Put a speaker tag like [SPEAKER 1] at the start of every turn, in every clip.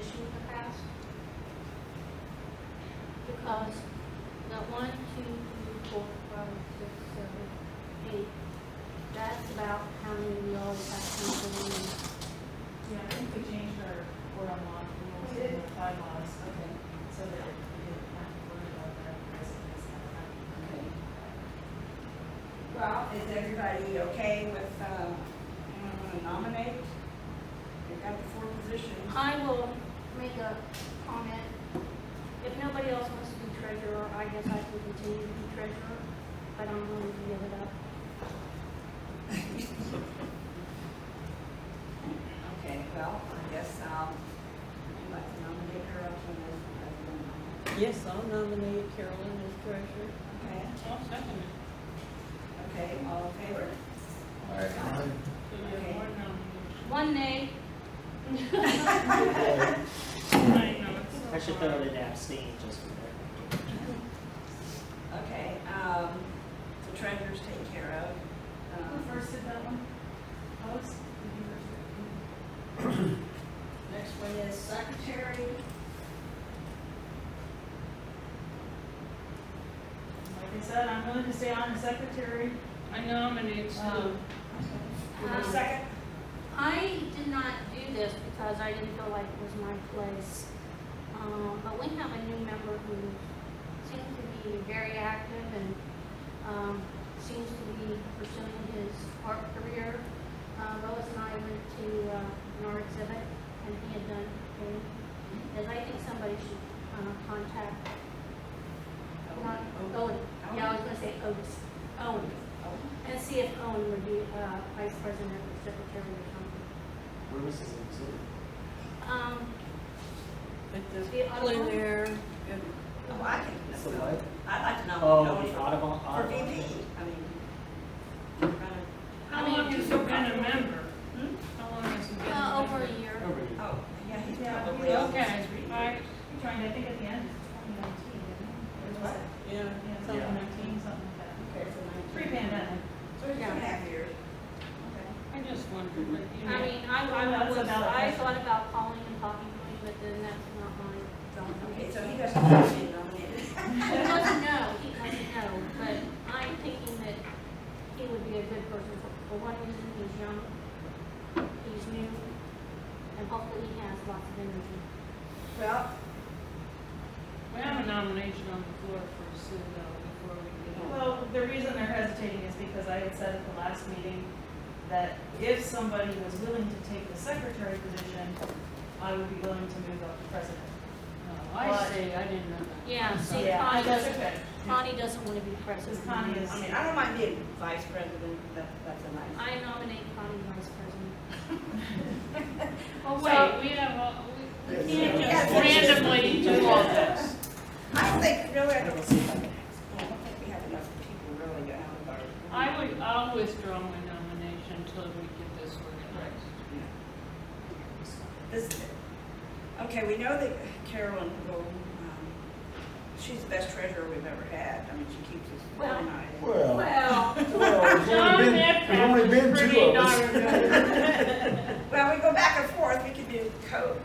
[SPEAKER 1] position in the past. Because the 1, 2, 3, 4, 5, 6, 7, 8, that's about how many we always have council meetings.
[SPEAKER 2] Yeah, I think we changed our board on law rules and the bylaws, okay, so that we didn't have to worry about that president.
[SPEAKER 3] Okay. Well, is everybody okay with, nominate? We've got the 4 positions.
[SPEAKER 1] I will make a comment. If nobody else wants to be treasurer, I guess I can continue to be treasurer, but I'm willing to give it up.
[SPEAKER 3] Okay, well, I guess, would you like to nominate her up as president?
[SPEAKER 4] Yes, I'll nominate Carolyn as treasurer.
[SPEAKER 3] Okay,
[SPEAKER 2] I'll second it.
[SPEAKER 3] okay, all in favor?
[SPEAKER 5] All right.
[SPEAKER 2] So we have
[SPEAKER 3] Okay.
[SPEAKER 2] one nomination.
[SPEAKER 1] 1 nay.
[SPEAKER 2] I know, it's so
[SPEAKER 6] I should
[SPEAKER 2] hard.
[SPEAKER 6] throw it in abstain just for that.
[SPEAKER 3] Okay, the treasurer's taken care of.
[SPEAKER 2] Who first did that one? Alex? Did you first?
[SPEAKER 3] Next one is secretary.
[SPEAKER 2] Like I said, I'm willing to stay on as secretary.
[SPEAKER 7] I nominate Sue.
[SPEAKER 3] Second?
[SPEAKER 1] I did not do this because I didn't feel like it was my place. But we have a new member who seems to be very active and seems to be pursuing his art career. Lois and I went to an art exhibit and he had done painting. And I think somebody should contact Owen. Yeah, I was going to say Otis. Owen. And see if Owen would be vice president or secretary or something.
[SPEAKER 6] Where was this exhibit?
[SPEAKER 4] At
[SPEAKER 1] The
[SPEAKER 4] the
[SPEAKER 1] Audubon?
[SPEAKER 4] plein air,
[SPEAKER 3] Oh, I can.
[SPEAKER 6] That's the what?
[SPEAKER 3] I'd like to
[SPEAKER 6] Oh,
[SPEAKER 3] nominate
[SPEAKER 6] the
[SPEAKER 3] Owen
[SPEAKER 6] Audubon.
[SPEAKER 3] for
[SPEAKER 6] Audubon.
[SPEAKER 3] VP. I mean,
[SPEAKER 7] How long has he been a member?
[SPEAKER 3] Hmm?
[SPEAKER 7] How long has he been a
[SPEAKER 1] Over
[SPEAKER 7] member?
[SPEAKER 1] a year.
[SPEAKER 6] Over here.
[SPEAKER 3] oh, yeah, he's
[SPEAKER 2] Yeah,
[SPEAKER 3] probably.
[SPEAKER 2] he's
[SPEAKER 3] over
[SPEAKER 7] Okay,
[SPEAKER 3] 3
[SPEAKER 7] I,
[SPEAKER 3] years.
[SPEAKER 2] He joined, I think, at the end of 2019, didn't he? Or was it?
[SPEAKER 4] yeah.
[SPEAKER 2] Yeah, something
[SPEAKER 6] Yeah.
[SPEAKER 2] 19, something like that.
[SPEAKER 3] Okay, so 19.
[SPEAKER 2] Pre-pandemic.
[SPEAKER 3] So it's 2.5 years. Okay.
[SPEAKER 7] I just wondered, like, you
[SPEAKER 1] I
[SPEAKER 7] know,
[SPEAKER 1] mean, I thought about calling and talking to him, but then that's not my zone.
[SPEAKER 3] Okay, so he doesn't have to be nominated.
[SPEAKER 1] He doesn't know, but I'm thinking that he would be a good person for one reason, he's young, he's new, and hopefully he has lots of energy.
[SPEAKER 3] Well,
[SPEAKER 7] we have a nomination on the floor for Sue though, before we get on.
[SPEAKER 2] Well, the reason they're hesitating is because I had said at the last meeting that if somebody was willing to take the secretary position, I would be willing to move up to president.
[SPEAKER 7] Oh, I see, I didn't know that.
[SPEAKER 1] Yeah, see,
[SPEAKER 2] Yeah,
[SPEAKER 1] Connie
[SPEAKER 2] that's
[SPEAKER 1] doesn't,
[SPEAKER 2] okay.
[SPEAKER 1] Connie doesn't want to be president.
[SPEAKER 2] Because Connie is,
[SPEAKER 3] I mean, I don't mind being vice president, that's a nice.
[SPEAKER 1] I nominate Connie vice president.
[SPEAKER 7] Oh,
[SPEAKER 1] So-
[SPEAKER 7] wait, we have, we can't
[SPEAKER 3] Yeah,
[SPEAKER 7] just randomly do all this.
[SPEAKER 3] I don't think, really, I don't think we have enough people really to have our.
[SPEAKER 7] I'll withdraw my nomination until we get this organized.
[SPEAKER 3] This, okay, we know that Carolyn will, she's the best treasurer we've ever had. I mean, she keeps us
[SPEAKER 1] Well-
[SPEAKER 3] organized.
[SPEAKER 5] Well,
[SPEAKER 1] Well,
[SPEAKER 5] there's only been 2 of us.
[SPEAKER 3] Well, we go back and forth, we could do co-treasurer.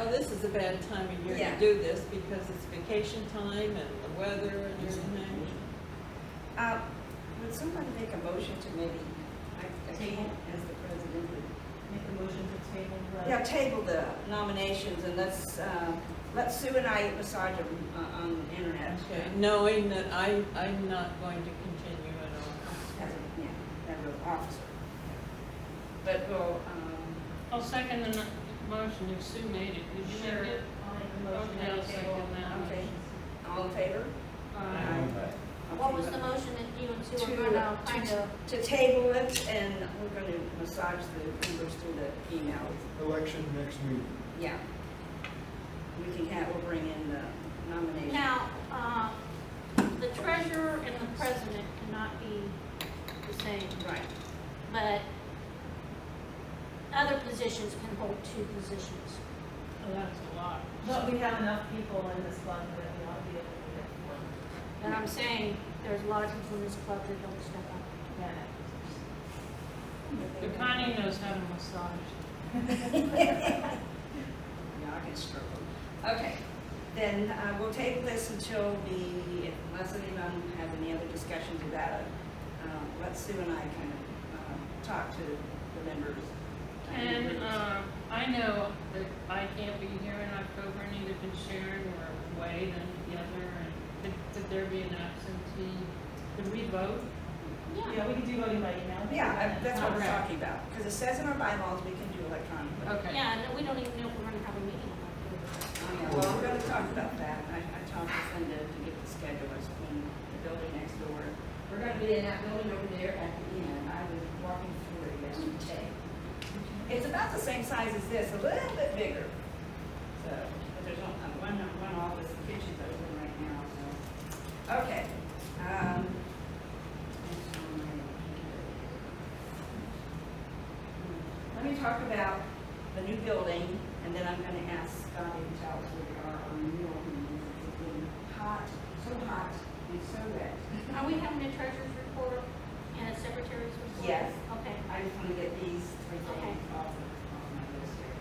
[SPEAKER 4] Oh, this is a bad time of year
[SPEAKER 3] Yeah.
[SPEAKER 4] to do this because it's vacation time and the weather and everything.
[SPEAKER 3] Would somebody make a motion to maybe, I can't as the president,
[SPEAKER 2] make a motion to table the.
[SPEAKER 3] yeah, table the nominations and let Sue and I massage them on the internet.
[SPEAKER 4] Okay, knowing that I'm not going to continue at all.
[SPEAKER 3] As an officer. But we'll,
[SPEAKER 7] I'll second the motion if Sue made it. Did you
[SPEAKER 2] Sure.
[SPEAKER 7] make it?
[SPEAKER 2] I'll make a motion
[SPEAKER 7] Okay, I'll
[SPEAKER 2] to table
[SPEAKER 7] second that.
[SPEAKER 3] okay, all in favor?
[SPEAKER 1] what was the motion that you and Sue were gonna kind of,
[SPEAKER 3] To table it, and we're going to massage the numbers through the email.
[SPEAKER 5] Election next week.
[SPEAKER 3] Yeah. We'll bring in the nomination.
[SPEAKER 1] now, the treasurer and the president cannot be the same,
[SPEAKER 3] Right.
[SPEAKER 1] but other positions can hold 2 positions.
[SPEAKER 7] Oh, that's a lot.
[SPEAKER 2] But we have enough people in this club that we ought to be able to get one.
[SPEAKER 1] And I'm saying, there's a lot of people in this club that don't step up.
[SPEAKER 2] Yeah.
[SPEAKER 7] But Connie knows how to massage.
[SPEAKER 3] Yeah, I can struggle. Okay, then we'll table this until unless anyone has any other discussions about it. Let Sue and I kind of talk to the members.
[SPEAKER 7] And, I know that I can't be here in October, neither can Sharon or Wade and the other, and could there be an absentee? Could we vote?
[SPEAKER 2] Yeah, we can do voting by email.
[SPEAKER 3] Yeah, that's what we're
[SPEAKER 7] Okay.
[SPEAKER 3] talking about, because it says in our bylaws we can do electronically.
[SPEAKER 7] Okay.
[SPEAKER 1] Yeah, no, we don't even know if we're gonna have a meeting on October.
[SPEAKER 3] Oh, yeah, well, we're gonna talk about that. I talked with Linda to get the schedule, it's in the building next door. We're gonna be in that building over there at the end. I was walking through it yesterday. It's about the same size as this, a little bit bigger. So, but there's one office, the kitchen's open right now, so. Okay. Let me talk about the new building, and then I'm gonna ask Scotty to tell us where we are on the renewal meetings. It's been hot, so hot, and so wet.
[SPEAKER 1] Are we having a treasurer's report and a secretary's report?
[SPEAKER 3] Yes.
[SPEAKER 1] Okay.
[SPEAKER 3] I just wanna get these three things off my list here.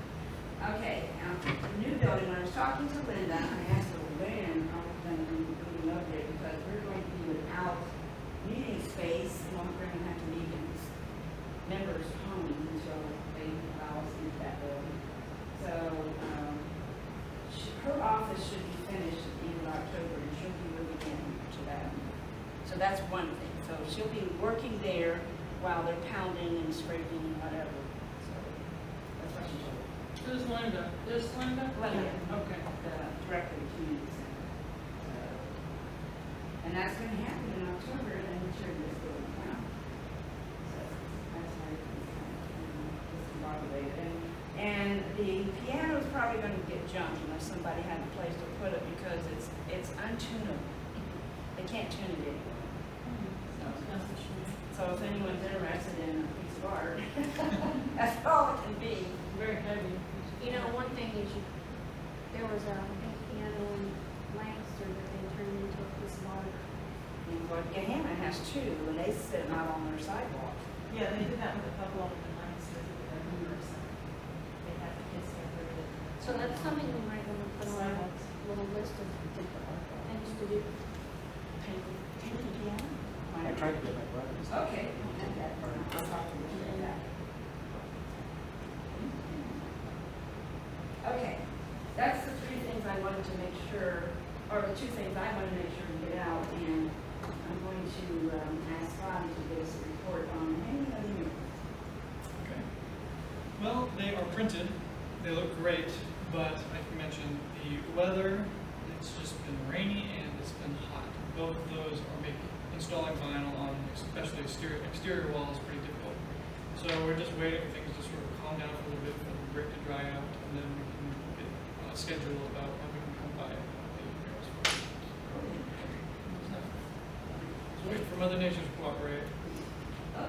[SPEAKER 3] Okay, the new building, when I was talking to Linda, I asked her when I was gonna be moving over there, because we're going to be without meeting space, and we're gonna have to meet in members' homes until they allow us into that building. So, her office should be finished at the end of October, and she'll be moving into that. So that's one thing. So she'll be working there while they're pounding and scraping and whatever. So that's what she told me.
[SPEAKER 7] Who's Linda? This Linda?
[SPEAKER 3] Linda.
[SPEAKER 7] Okay.
[SPEAKER 3] The director of the community center. So, and that's gonna happen in October, and then we're this going down. So that's why it's kind of discombobulated. And the piano's probably gonna get junked unless somebody had a place to put it, because it's untunable. They can't tune it anymore. So if anyone's interested in a piece of art, that's all it can be.
[SPEAKER 7] Very heavy.
[SPEAKER 1] You know, one thing is there was a piano in Lancaster that they turned into a piece of art.
[SPEAKER 3] And what Gahanna has two, and they sit them out on their sidewalk.
[SPEAKER 2] Yeah, they did that with a couple of them in Lancaster, their members. They had the kids decorated.
[SPEAKER 1] So that's something we might want to put on our little list of things to do.
[SPEAKER 3] Painting piano?
[SPEAKER 6] I tried to get my brothers.
[SPEAKER 3] Okay. I'll talk to you about that. Okay, that's the three things I wanted to make sure, or the two things I wanted to make sure to get out, and I'm going to ask Bobby to give us a report on hanging of the murals.
[SPEAKER 8] Okay. Well, they are printed. They look great, but like you mentioned, the weather, it's just been rainy and it's been hot. Both of those are making installing vinyl on especially exterior walls pretty difficult. So we're just waiting for things to sort of calm down for a little bit for the brick to dry out, and then we can get on a schedule about when we can come by and the murals for it. Wait for Mother Nature to cooperate.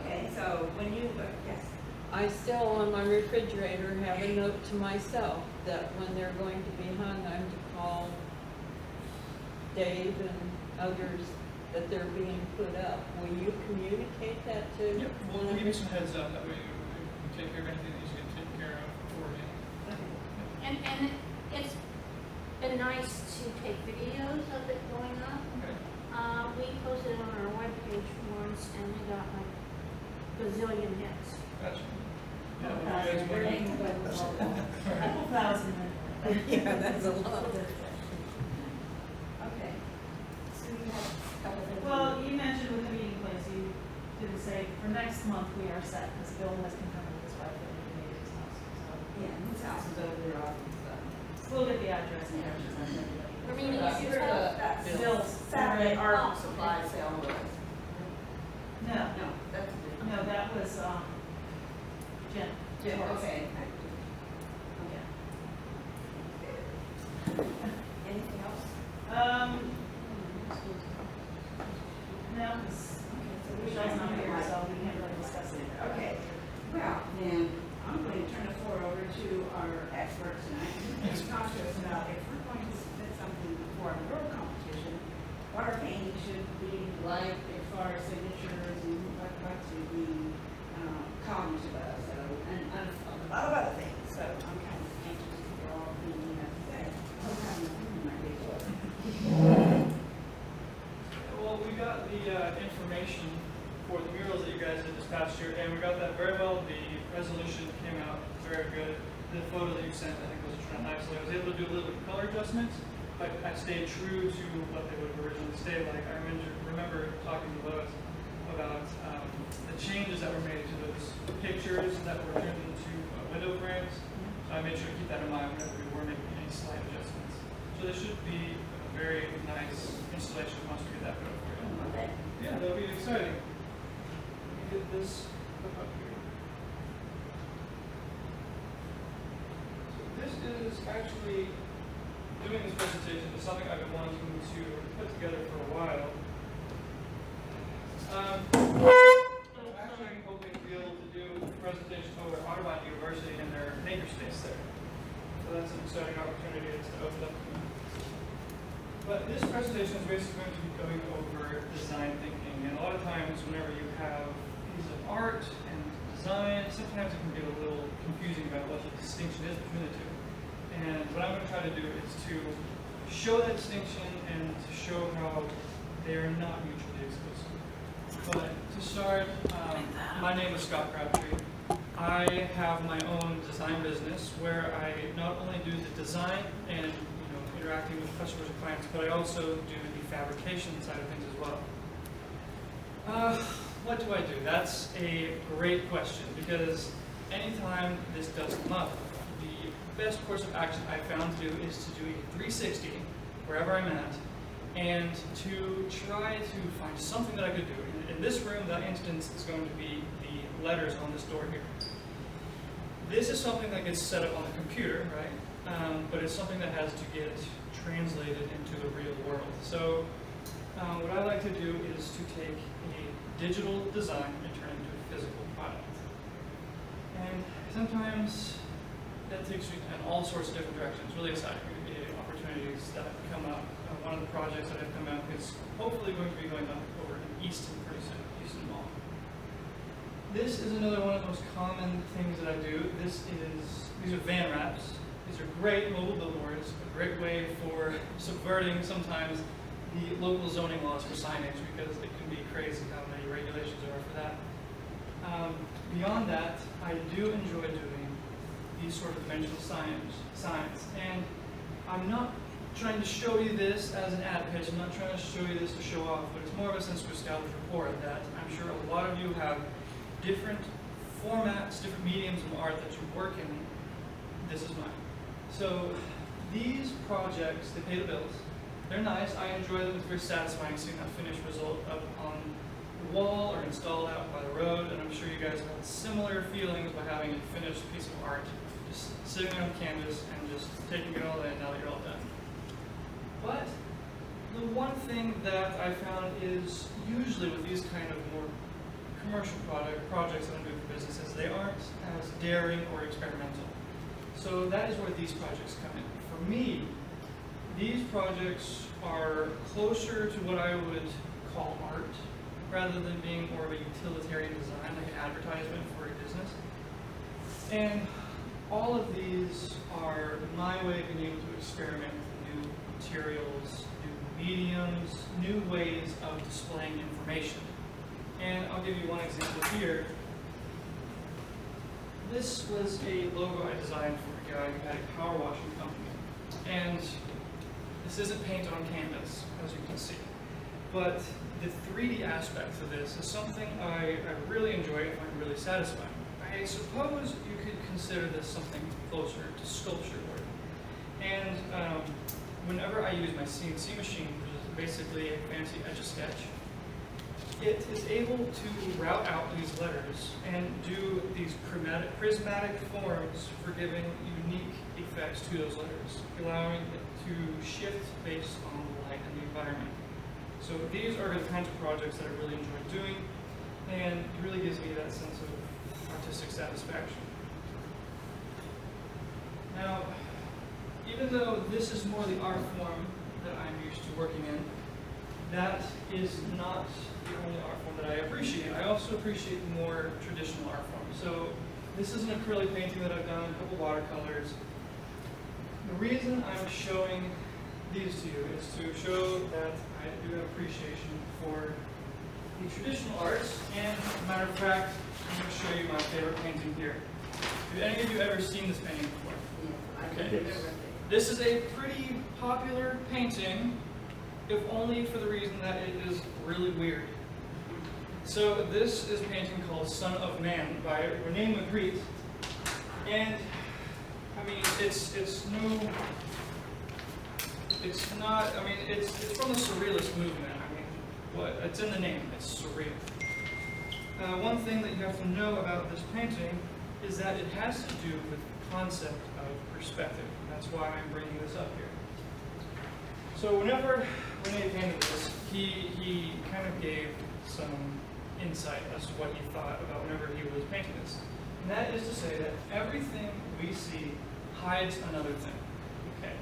[SPEAKER 3] Okay, so when you, yes.
[SPEAKER 4] I still, on my refrigerator, have a note to myself that when they're going to be hung, I'm to call Dave and others that they're being put up. Will you communicate that to?
[SPEAKER 8] Yep, we'll give you some heads up, that way we take care of anything that needs to get taken care of beforehand.
[SPEAKER 1] And it's been nice to take videos of it going up.
[SPEAKER 8] Okay.
[SPEAKER 1] We posted it on our webpage once and we got like gazillion hits.
[SPEAKER 8] Gotcha.
[SPEAKER 2] Okay.
[SPEAKER 8] Yeah, you guys want-
[SPEAKER 2] Couple thousand.
[SPEAKER 4] Yeah, that's a lot.
[SPEAKER 3] Okay. So you have a couple things.
[SPEAKER 2] Well, you mentioned with the meeting place, you didn't say, for next month we are set, because Bill has confirmed with his wife that we can make his house.
[SPEAKER 3] Yeah, his house is over there off of,
[SPEAKER 2] So we'll get the address and everything.
[SPEAKER 1] We're meeting
[SPEAKER 3] That's
[SPEAKER 2] Bill's.
[SPEAKER 3] Saturday art
[SPEAKER 1] Oh.
[SPEAKER 3] supply sale was.
[SPEAKER 2] No,
[SPEAKER 3] No, that's different.
[SPEAKER 2] no, that was, Jim.
[SPEAKER 3] Jim,
[SPEAKER 2] Torres.
[SPEAKER 3] okay.
[SPEAKER 2] Yeah.
[SPEAKER 3] Anything else?
[SPEAKER 2] No, because Michelle's not here, so we can't really discuss it.
[SPEAKER 3] Okay, well, then, I'm going to turn the floor over to our experts tonight, who's going to talk to us about if we're going to submit something for a world competition, what our painting should be like as far as signatures and what to be cognizant of, so, and a lot of other things.
[SPEAKER 8] last year, and we got that very well. The resolution came out very good. The photo that you sent, I think, was turned out nicely. I was able to do a little bit of color adjustments, but I stayed true to what they would have originally stayed like. I remember talking to Lois about the changes that were made to those pictures that were turned into window frames. So I made sure to keep that in mind whenever we were making any slight adjustments. So this should be a very nice installation once we get that photo for you. Yeah, that'll be exciting. Get this up here. So this is actually, doing this presentation is something I've been wanting to put together for a while. I'm actually hoping to be able to do a presentation over at Audubon University in their makerspace there. So that's an exciting opportunity to open up to me. But this presentation is basically going to be going over design thinking. And a lot of times whenever you have pieces of art and design, sometimes it can get a little confusing about what the distinction is between the two. And what I'm going to try to do is to show that distinction and to show how they are not mutually exclusive. But to start, my name is Scott Crabtree. I have my own design business where I not only do the design and interacting with customers and clients, but I also do the fabrication side of things as well. What do I do? That's a great question, because anytime this does come up, the best course of action I found to do is to do a 360 wherever I'm at, and to try to find something that I could do. In this room, that instance is going to be the letters on this door here. This is something that gets set up on the computer, right? But it's something that has to get translated into the real world. So what I like to do is to take a digital design and turn it into a physical product. And sometimes that takes you in all sorts of different directions. Really exciting opportunities that come up. One of the projects that have come out is hopefully going to be going up over in Easton pretty soon, Easton Mall. This is another one of the most common things that I do. These are van wraps. These are great mobile billboards, a great way for subverting sometimes the local zoning laws for signage, because it can be crazy how many regulations there are for that. Beyond that, I do enjoy doing these sort of dimensional signs, and I'm not trying to show you this as an ad pitch. I'm not trying to show you this to show off, but it's more of a sense to establish rapport that I'm sure a lot of you have different formats, different mediums of art that you work in. This is mine. So these projects, they pay the bills. They're nice. I enjoy them. It's very satisfying seeing that finished result up on the wall or installed out by the road. And I'm sure you guys have similar feelings by having a finished piece of art just sitting on canvas and just taking it all in now that you're all done. But the one thing that I found is usually with these kind of more commercial projects that I'm doing for businesses, they aren't as daring or experimental. So that is where these projects come in. For me, these projects are closer to what I would call art, rather than being more of a utilitarian design, like an advertisement for a business. And all of these are my way of being able to experiment with new materials, new mediums, new ways of displaying information. And I'll give you one example here. This was a logo I designed for a guy who had a power washing company. And this isn't painted on canvas, as you can see. But the 3D aspect of this is something I really enjoy and find really satisfying. I suppose you could consider this something closer to sculpture work. And whenever I use my CNC machine, which is basically a fancy Etch-a-Sketch, it is able to route out these letters and do these prismatic forms for giving unique effects to those letters, allowing it to shift based on the light and the environment. So these are the kinds of projects that I really enjoy doing, and it really gives me that sense of artistic satisfaction. Now, even though this is more the art form that I'm used to working in, that is not the only art form that I appreciate. I also appreciate the more traditional art forms. So this is an acrylic painting that I've done, a couple watercolors. The reason I'm showing these to you is to show that I do have appreciation for the traditional arts, and as a matter of fact, show you my favorite painting here. Have any of you ever seen this painting before?
[SPEAKER 3] Yeah, I
[SPEAKER 8] Okay.
[SPEAKER 3] think they're worth it.
[SPEAKER 8] This is a pretty popular painting, if only for the reason that it is really weird. So this is a painting called Son of Man by Rene Magritte. And, I mean, it's from the Surrealist movement. I mean, it's in the name, it's surreal. One thing that you have to know about this painting is that it has to do with the concept of perspective. That's why I'm bringing this up here. So whenever Rene painted this, he kind of gave some insight as to what he thought about whenever he was painting this. And that is to say that everything we see hides another thing. Okay.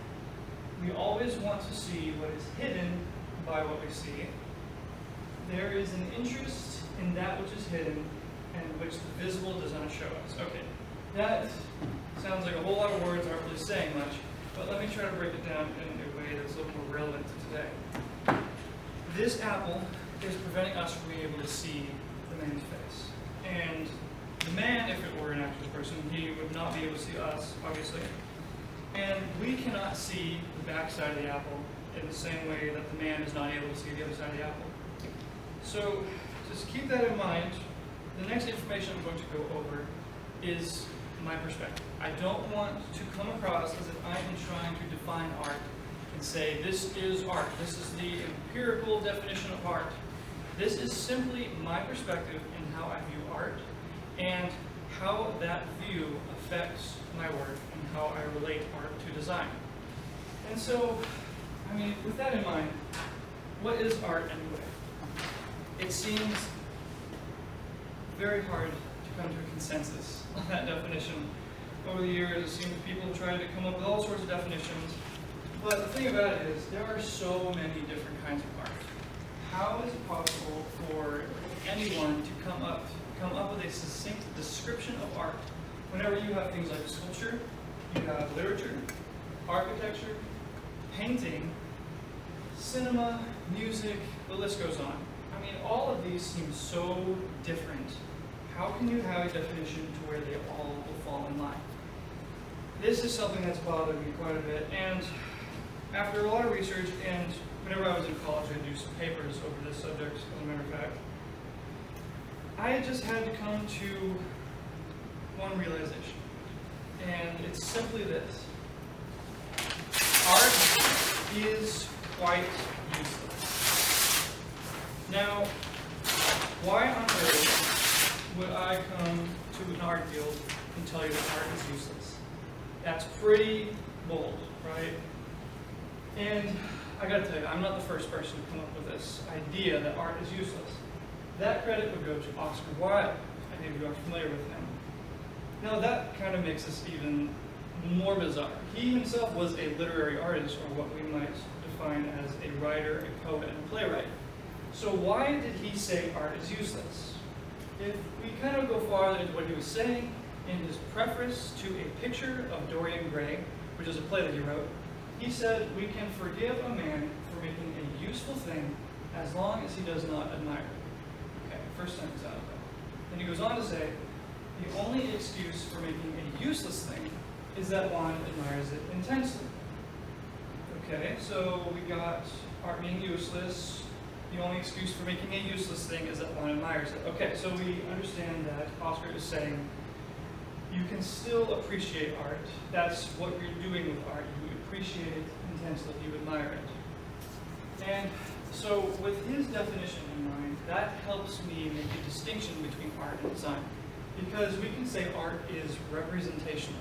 [SPEAKER 8] We always want to see what is hidden by what we see. There is an interest in that which is hidden and which the visible does not show us. Okay. That sounds like a whole lot of words, aren't really saying much, but let me try to break it down in a way that's a little more relevant to today. This apple is preventing us from being able to see the man's face. And the man, if it were an actual person, he would not be able to see us, obviously. And we cannot see the back side of the apple in the same way that the man is not able to see the other side of the apple. So just keep that in mind. The next information I'm going to go over is my perspective. I don't want to come across as if I am trying to define art and say this is art. This is the empirical definition of art. This is simply my perspective in how I view art and how that view affects my work and how I relate art to design. And so, I mean, with that in mind, what is art anyway? It seems very hard to come to a consensus on that definition. Over the years, it seems people have tried to come up with all sorts of definitions. But the thing about it is, there are so many different kinds of art. How is it possible for anyone to come up with a succinct description of art whenever you have things like sculpture, you have literature, architecture, painting, cinema, music, the list goes on. I mean, all of these seem so different. How can you have a definition to where they all will fall in line? This is something that's bothered me quite a bit, and after a lot of research, and whenever I was in college, I'd do some papers over this subject, as a matter of fact, I just had to come to one realization, and it's simply this. Art is quite useless. Now, why on earth would I come to an art guild and tell you that art is useless? That's pretty bold, right? And I gotta tell you, I'm not the first person to come up with this idea that art is useless. That credit would go to Oscar Wilde. I think you are familiar with him. Now that kind of makes this even more bizarre. He himself was a literary artist, or what we might define as a writer, a poet, and a playwright. So why did he say art is useless? If we kind of go farther into what he was saying in his preface to A Picture of Dorian Gray, which is a play that he wrote, he said, we can forgive a man for making a useful thing as long as he does not admire it. Okay, first sentence out of that. Then he goes on to say, the only excuse for making a useless thing is that one admires it intensely. Okay, so we got art being useless. The only excuse for making a useless thing is that one admires it. Okay, so we understand that Oscar is saying you can still appreciate art. That's what you're doing with art. You appreciate it intensely. You admire it. And so with his definition in mind, that helps me make a distinction between art and design. Because we can say art is representational.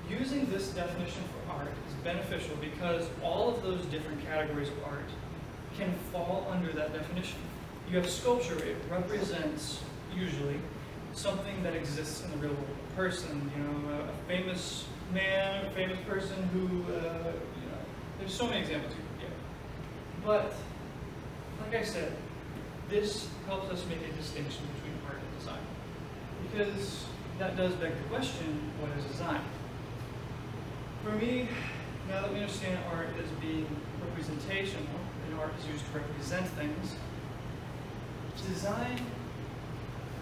[SPEAKER 8] Using this definition for art is beneficial because all of those different categories of art can fall under that definition. You have sculpture, it represents, usually, something that exists in the real world. A person, a famous man, a famous person who, there's so many examples you could give. But, like I said, this helps us make a distinction between art and design. Because that does beg the question, what is design? For me, now that we understand art as being representational, and art is used to represent things, design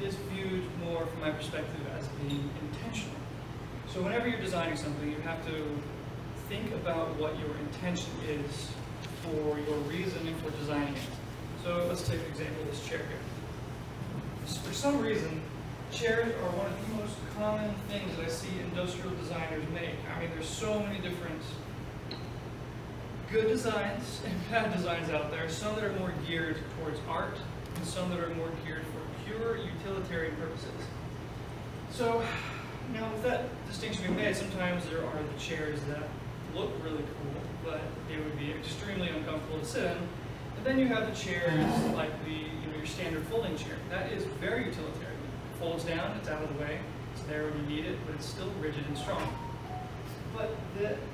[SPEAKER 8] is viewed more from my perspective as being intentional. So whenever you're designing something, you have to think about what your intention is for your reasoning for designing it. So let's take an example of this chair here. For some reason, chairs are one of the most common things that I see industrial designers make. I mean, there's so many different good designs and bad designs out there. Some that are more geared towards art, and some that are more geared for pure utilitarian purposes. So, now with that distinction being made, sometimes there are the chairs that look really cool, but they would be extremely uncomfortable to sit in. And then you have the chairs like your standard folding chair. That is very utilitarian. It folds down, it's out of the way, it's there when you need it, but it's still rigid and strong. But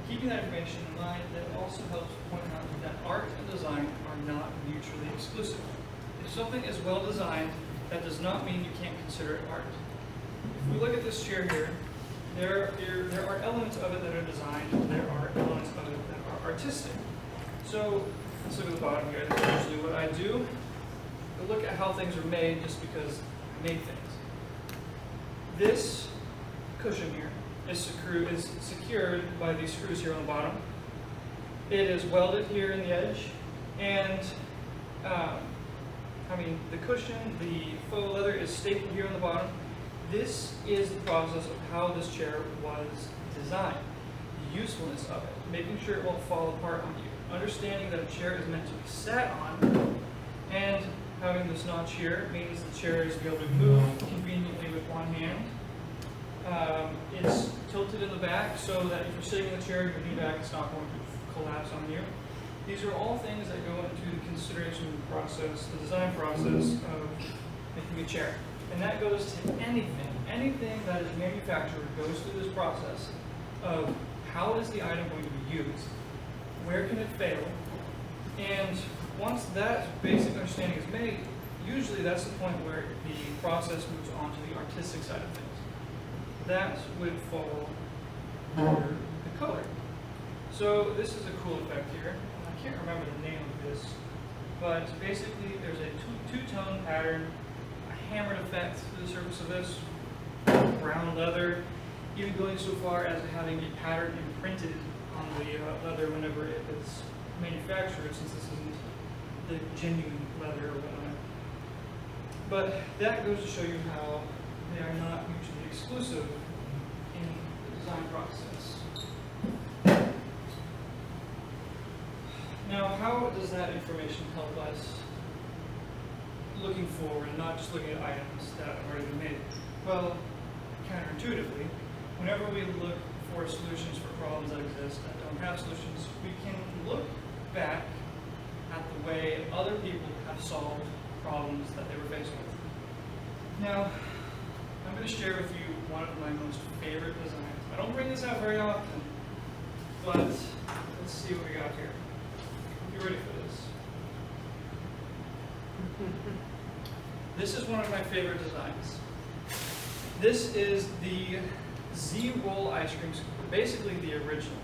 [SPEAKER 8] keeping that information in mind, that also helps point out that art and design are not mutually exclusive. If something is well designed, that does not mean you can't consider it art. If we look at this chair here, there are elements of it that are designed, there are elements of it that are artistic. So let's look at the bottom here. That's usually what I do. I look at how things are made just because I make things. This cushion here is secured by these screws here on the bottom. It is welded here in the edge, and the cushion, the faux leather is stapled here on the bottom. This is the process of how this chair was designed. The usefulness of it, making sure it won't fall apart on you. Understanding that a chair is meant to be sat on, and having this notch here means the chair is to be able to move conveniently with one hand. It's tilted in the back so that if you're sitting in the chair, your knee back is not going to collapse on you. These are all things that go into the consideration process, the design process of making a chair. And that goes to anything that is manufactured goes through this process of how is the item going to be used, where can it fail, and once that basic understanding is made, usually that's the point where the process moves on to the artistic side of things. That would fall under the color. So this is a cool effect here. I can't remember the name of this, but basically there's a two-tone pattern, a hammered effect to the surface of this, brown leather, even going so far as having a pattern imprinted on the leather whenever it is manufactured, since this isn't the genuine leather or whatnot. But that goes to show you how they are not mutually exclusive in the design process. Now, how does that information help us looking forward and not just looking at items that have already been made? Well, counterintuitively, whenever we look for solutions for problems that exist that don't have solutions, we can look back at the way other people have solved problems that they were faced with. Now, I'm going to share with you one of my most favorite designs. I don't bring this out very often, but let's see what we got here. You ready for this? This is one of my favorite designs. This is the Z-Roll ice cream scooper, basically the original.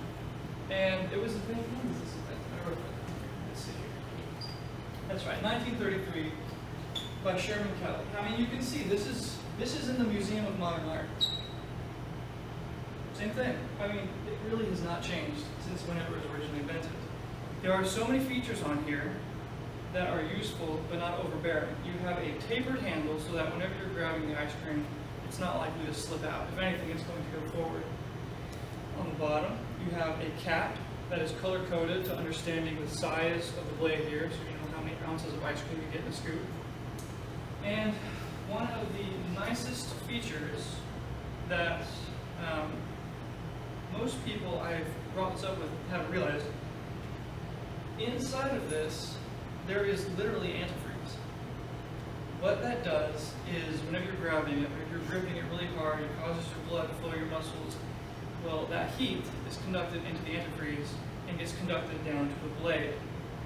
[SPEAKER 8] And it was a thing, when was this event? I wrote that down here. Let's see here. That's right, 1933 by Sherman Kelly. I mean, you can see this is in the Museum of Modern Art. Same thing. I mean, it really has not changed since whenever it was originally invented. There are so many features on here that are useful but not overbearing. You have a tapered handle so that whenever you're grabbing the ice cream, it's not likely to slip out. If anything, it's going to go forward. On the bottom, you have a cap that is color-coded to understanding the size of the blade here, so you know how many ounces of ice cream you get in a scoop. And one of the nicest features that most people I've brought this up with haven't realized, inside of this, there is literally antifreeze. What that does is whenever you're grabbing it, or if you're gripping it really hard, it causes your blood to flow your muscles. Well, that heat is conducted into the antifreeze and gets conducted down to the blade,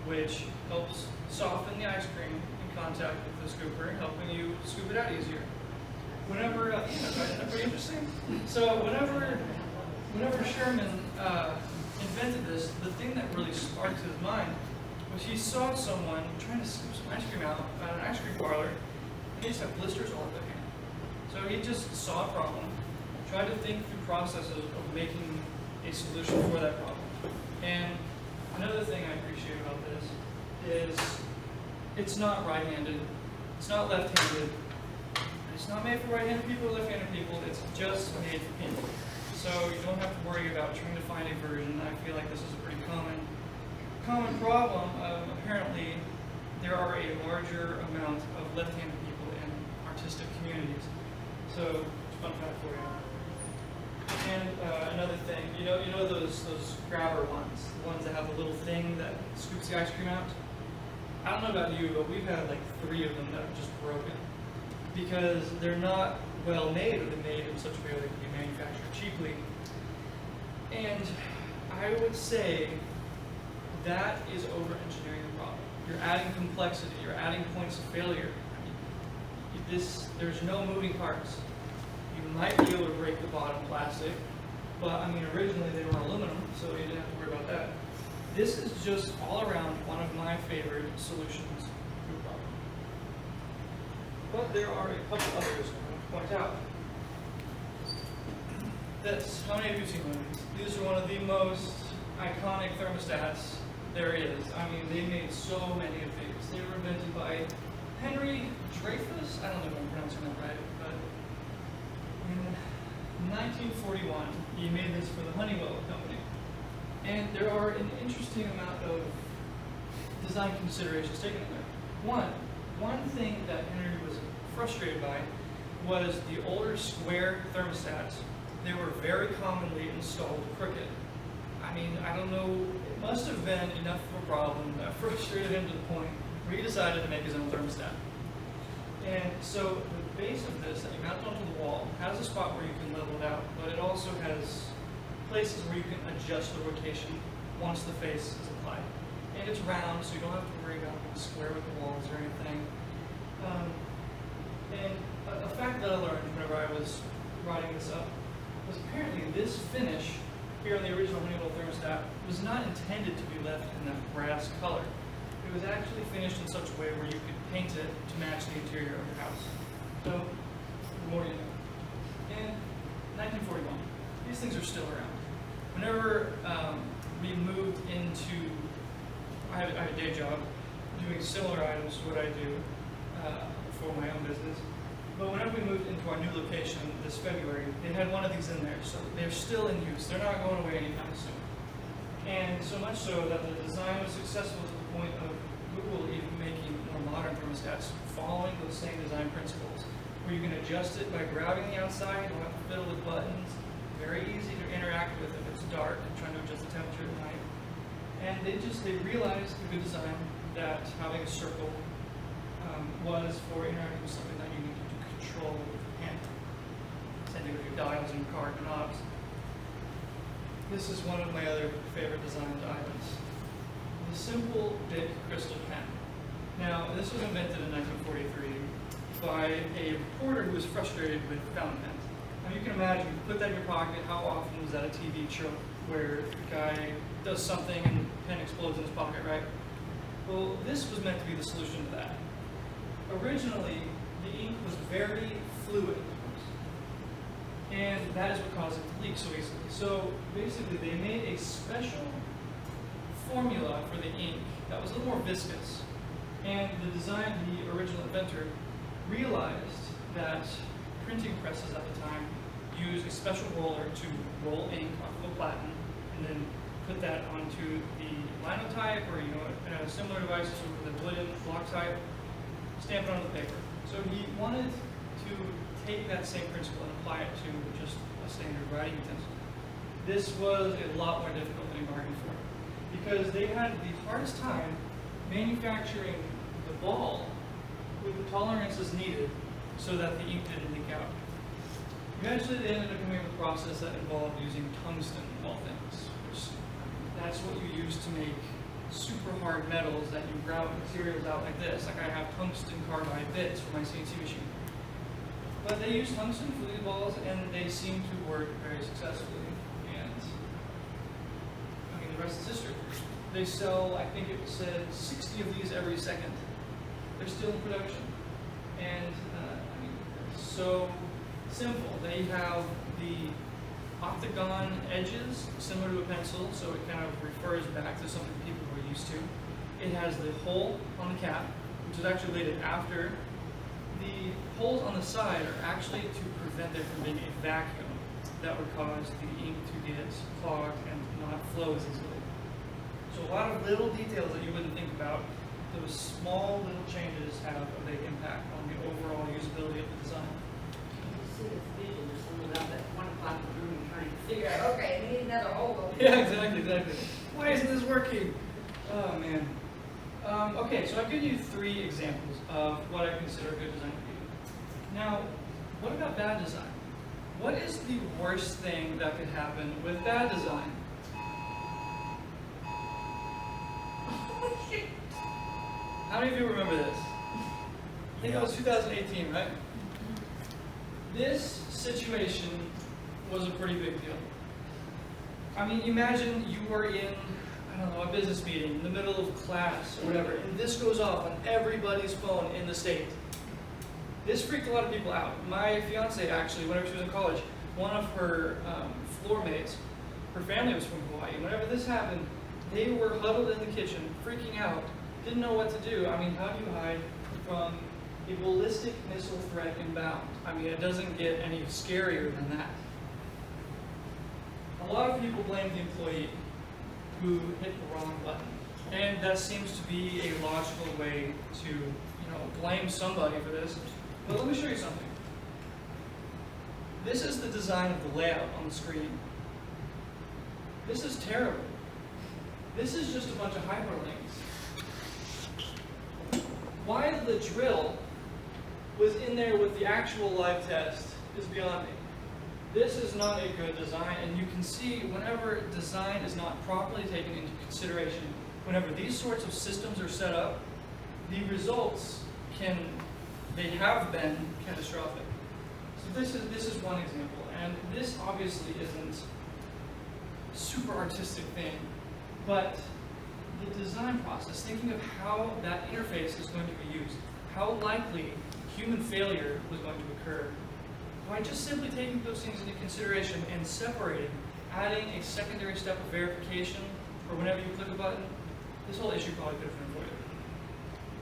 [SPEAKER 8] which helps soften the ice cream in contact with the scooper, helping you scoop it out easier. Whenever, that's pretty interesting. So whenever Sherman invented this, the thing that really sparked his mind was he saw someone trying to scoop some ice cream out at an ice cream parlor, and they just have blisters all over their hand. So he just saw a problem, tried to think through processes of making a solution for that problem. And another thing I appreciate about this is it's not right-handed, it's not left-handed, it's not made for right-handed people or left-handed people, it's just made for people. So you don't have to worry about trying to find a version. I feel like this is a pretty common problem. Apparently, there are a larger amount of left-handed people in artistic communities. So, fun fact for you. And another thing, you know those grabber ones, the ones that have the little thing that scoops the ice cream out? I don't know about you, but we've had like 3 of them that are just broken because they're not well made, or they're made in such a way that they can be manufactured cheaply. And I would say that is over-engineering the problem. You're adding complexity, you're adding points of failure. There's no moving parts. You might be able to break the bottom plastic, but I mean originally they were aluminum, so you didn't have to worry about that. This is just all around one of my favorite solutions to the problem. But there are a couple others I want to point out. How many of you have seen one of these? These are one of the most iconic thermostats there is. I mean, they made so many of these. They were invented by Henry Dreyfus. I don't know if I'm pronouncing that right, but in 1941, he made this for the Honeywell company. And there are an interesting amount of design considerations taken in there. One thing that Henry was frustrated by was the older square thermostats. They were very commonly installed crooked. I mean, I don't know, it must have been enough of a problem that frustrated him to the point where he decided to make his own thermostat. And so the base of this that you mount onto the wall has a spot where you can level it out, but it also has places where you can adjust the rotation once the face is applied. And it's round, so you don't have to worry about being square with the walls or anything. And a fact that I learned whenever I was writing this up was apparently this finish here on the original Honeywell thermostat was not intended to be left in that brass color. It was actually finished in such a way where you could paint it to match the interior of your house. So, the more you know. In 1941, these things are still around. Whenever we moved into, I have a day job doing similar items to what I do for my own business. But whenever we moved into our new location this February, they had one of these in there, so they're still in use. They're not going away anytime soon. And so much so that the design was successful to the point of Google even making more modern thermostats following those same design principles, where you can adjust it by grabbing the outside, you don't have to fiddle with buttons, very easy to interact with if it's dark and trying to adjust the temperature at night. And they realized the good design that having a circle was for interacting with something that you needed to control with your hand. Same thing with your dials and your car knobs. This is one of my other favorite designed items. The simple Bic crystal pen. Now, this was invented in 1943 by a reporter who was frustrated with fountain pens. Now, you can imagine, you put that in your pocket, how often was that a TV trope where the guy does something and the pen explodes in his pocket, right? Well, this was meant to be the solution to that. Originally, the ink was very fluid, and that is what caused it to leak so easily. So basically, they made a special formula for the ink that was a little more viscous. And the original inventor, realized that printing presses at the time used a special roller to roll ink off of a platen, and then put that onto the linotype or similar devices with the wooden block type, stamp it onto the paper. So he wanted to take that same principle and apply it to just a standard writing utensil. This was a lot more difficult than he bargained for, because they had the hardest time manufacturing the ball with the tolerances needed so that the ink didn't leak out. Eventually they ended up coming up with a process that involved using tungsten of all things, which that's what you use to make super hard metals that you grout materials out like this. Like I have tungsten carbide bits for my CNC machine. But they use tungsten for these balls, and they seem to work very successfully. And I mean, the rest is history. They sell, I think it said, 60 of these every second. They're still in production. And I mean, so simple. They have the octagon edges, similar to a pencil, so it kind of refers back to something people were used to. It has the hole on the cap, which is actually laid after. The holes on the side are actually to prevent there from being a vacuum that would cause the ink to get clogged and not flow as easily. So a lot of little details that you wouldn't think about, those small little changes have a big impact on the overall usability of the design.
[SPEAKER 3] You see this vision, there's someone out at 1 o'clock in the room trying to figure out, okay, we need another hole over here.
[SPEAKER 8] Yeah, exactly. Why isn't this working? Oh, man. Okay, so I've given you 3 examples of what I consider a good design to be. Now, what about bad design? What is the worst thing that could happen with bad design? How many of you remember this? I think it was 2018, right? This situation was a pretty big deal. I mean, imagine you were in, I don't know, a business meeting in the middle of class or whatever, and this goes off on everybody's phone in the state. This freaked a lot of people out. My fiance actually, whenever she was in college, one of her floor mates, her family was from Hawaii. Whenever this happened, they were huddled in the kitchen, freaking out, didn't know what to do. I mean, how do you hide from a ballistic missile threat inbound? I mean, it doesn't get any scarier than that. A lot of people blame the employee who hit the wrong button. And that seems to be a logical way to, blame somebody for this. But let me show you something. This is the design of the layout on the screen. This is terrible. This is just a bunch of hyperlinks. Why the drill was in there with the actual live test is beyond me. This is not a good design, and you can see whenever design is not properly taken into consideration, whenever these sorts of systems are set up, the results they have been catastrophic. So this is one example, and this obviously isn't a super artistic thing, but the design process, thinking of how that interface is going to be used, how likely human failure was going to occur, by just simply taking those things into consideration and separating, adding a secondary step of verification, or whenever you click a button, this whole issue probably could have been avoided.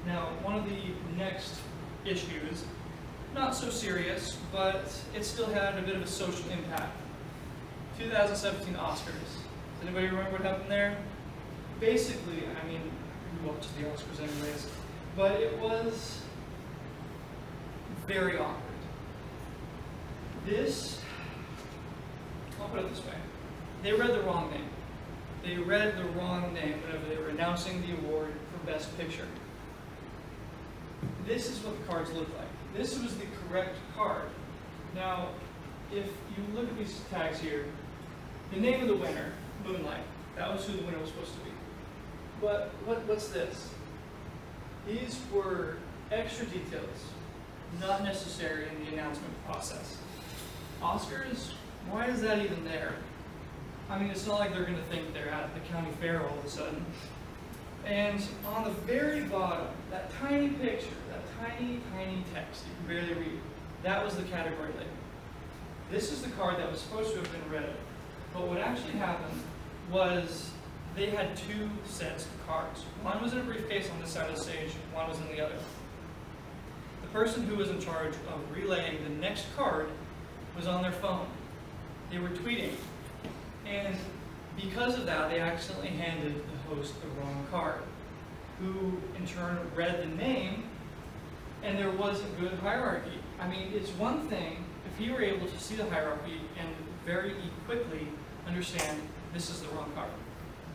[SPEAKER 8] Now, one of the next issues, not so serious, but it still had a bit of a social impact. 2017 Oscars. Does anybody remember what happened there? Basically, I mean, who watches the Oscars anyways, but it was very awkward. I'll put it this way. They read the wrong name. They read the wrong name whenever they were announcing the award for Best Picture. This is what the cards look like. This was the correct card. Now, if you look at these tags here, the name of the winner, Moonlight, that was who the winner was supposed to be. But what's this? These were extra details, not necessary in the announcement process. Oscars, why is that even there? I mean, it's not like they're going to think they're at the county fair all of a sudden. And on the very bottom, that tiny picture, that tiny, tiny text you can barely read, that was the category label. This is the card that was supposed to have been read. But what actually happened was they had 2 sets of cards. One was in a briefcase on this side of the stage, one was in the other. The person who was in charge of relaying the next card was on their phone. They were tweeting. And because of that, they accidentally handed the host the wrong card, who in turn read the name, and there wasn't good hierarchy. I mean, it's one thing if you were able to see the hierarchy and very quickly understand this is the wrong card.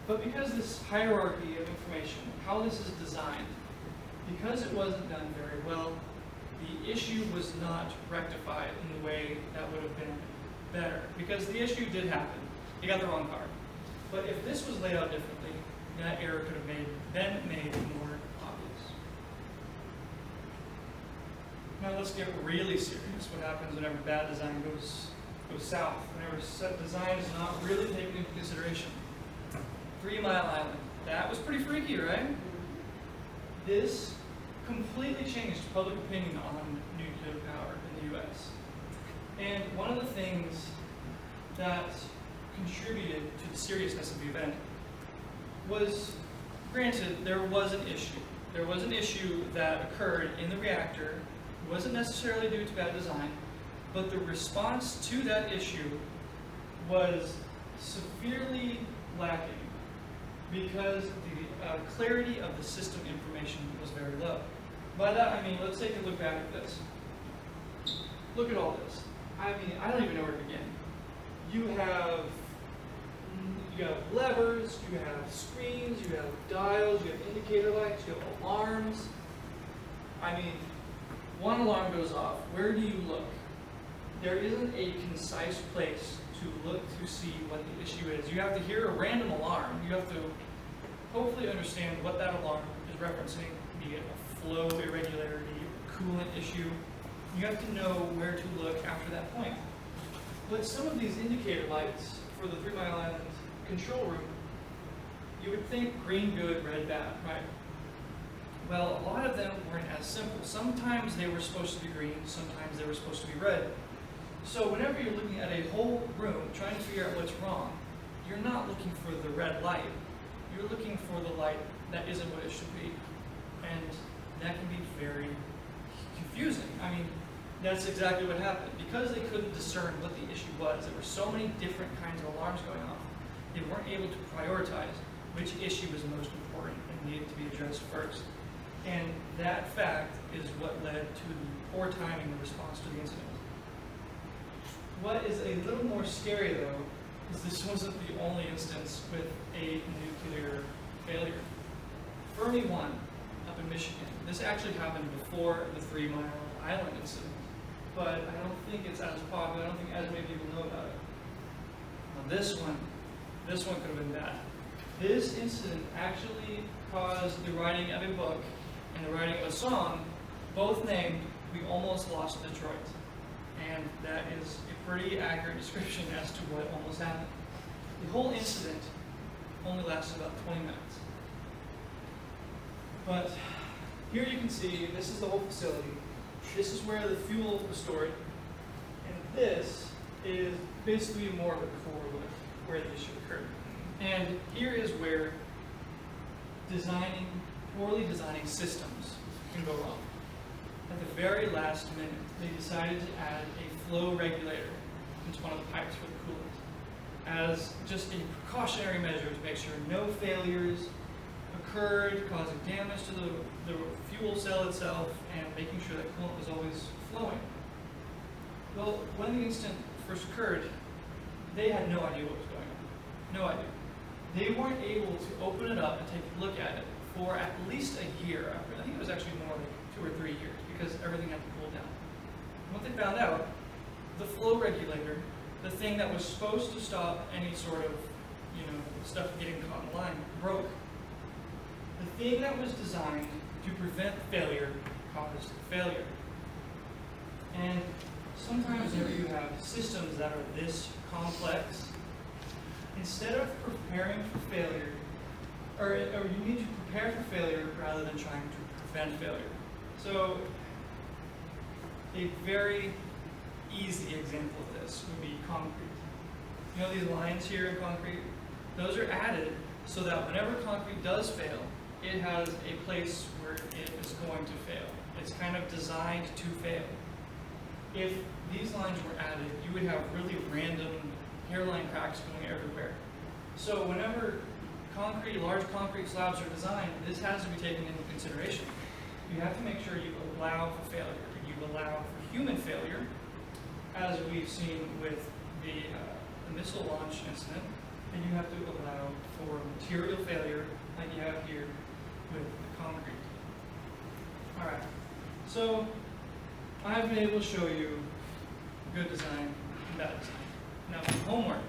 [SPEAKER 8] But because this hierarchy of information, how this is designed, because it wasn't done very well, the issue was not rectified in the way that would have been better. Because the issue did happen. You got the wrong card. But if this was laid out differently, that error could have been made more obvious. Now let's get really serious. What happens whenever bad design goes south? Whenever design is not really taken into consideration. 3 Mile Island. That was pretty freaky, right? This completely changed public opinion on nuclear power in the U.S. And one of the things that contributed to the seriousness of the event was, granted, there was an issue. There was an issue that occurred in the reactor. It wasn't necessarily due to bad design, but the response to that issue was severely lacking because the clarity of the system information was very low. By that I mean, let's take a look back at this. Look at all this. I mean, I don't even know where to begin. You have levers, you have screens, you have dials, you have indicator lights, you have alarms. I mean, one alarm goes off. Where do you look? There isn't a concise place to look to see what the issue is. You have to hear a random alarm. You have to hopefully understand what that alarm is referencing, be it a flow irregularity, coolant issue. You have to know where to look after that point. But some of these indicator lights for the 3 Mile Island control room, you would think green good, red bad, right? Well, a lot of them weren't as simple. Sometimes they were supposed to be green, sometimes they were supposed to be red. So whenever you're looking at a whole room trying to figure out what's wrong, you're not looking for the red light. You're looking for the light that isn't what it should be. And that can be very confusing. I mean, that's exactly what happened. Because they couldn't discern what the issue was, there were so many different kinds of alarms going off, they weren't able to prioritize which issue was most important and needed to be addressed first. And that fact is what led to the poor timing in response to the incident. What is a little more scary, though, is this wasn't the only instance with a nuclear failure. Fermi 1 up in Michigan. This actually happened before the 3 Mile Island incident, but I don't think it's as popular. I don't think as many people know about it. Now this one could have been bad. This incident actually caused the writing of a book and the writing of a song, both named "We Almost Lost Detroit." And that is a pretty accurate description as to what almost happened. The whole incident only lasted about 20 minutes. But here you can see, this is the whole facility. This is where the fuel was stored. And this is basically more of a before look where the issue occurred. And here is where poorly designing systems can go wrong. At the very last minute, they decided to add a flow regulator into one of the pipes for the coolant as just a precautionary measure to make sure no failures occurred, causing damage to the fuel cell itself, and making sure that coolant was always flowing. Well, when the incident first occurred, they had no idea what was going on. No idea. They weren't able to open it up and take a look at it for at least a year after. I think it was actually more like 2 or 3 years because everything had to cool down. And what they found out, the flow regulator, the thing that was supposed to stop any sort of, stuff getting caught in the line, broke. The thing that was designed to prevent failure caused failure. And sometimes whenever you have systems that are this complex, instead of preparing for failure, or you need to prepare for failure rather than trying to prevent failure. So, a very easy example of this would be concrete. You know these lines here in concrete? Those are added so that whenever concrete does fail, it has a place where it is going to fail. It's kind of designed to fail. If these lines were added, you would have really random hairline cracks going everywhere. So whenever large concrete slabs are designed, this has to be taken into consideration. You have to make sure you allow for failure. You allow for human failure, as we've seen with the missile launch incident, and you have to allow for material failure like you have here with the concrete. All right, so I've been able to show you good design and bad design. Now, homework.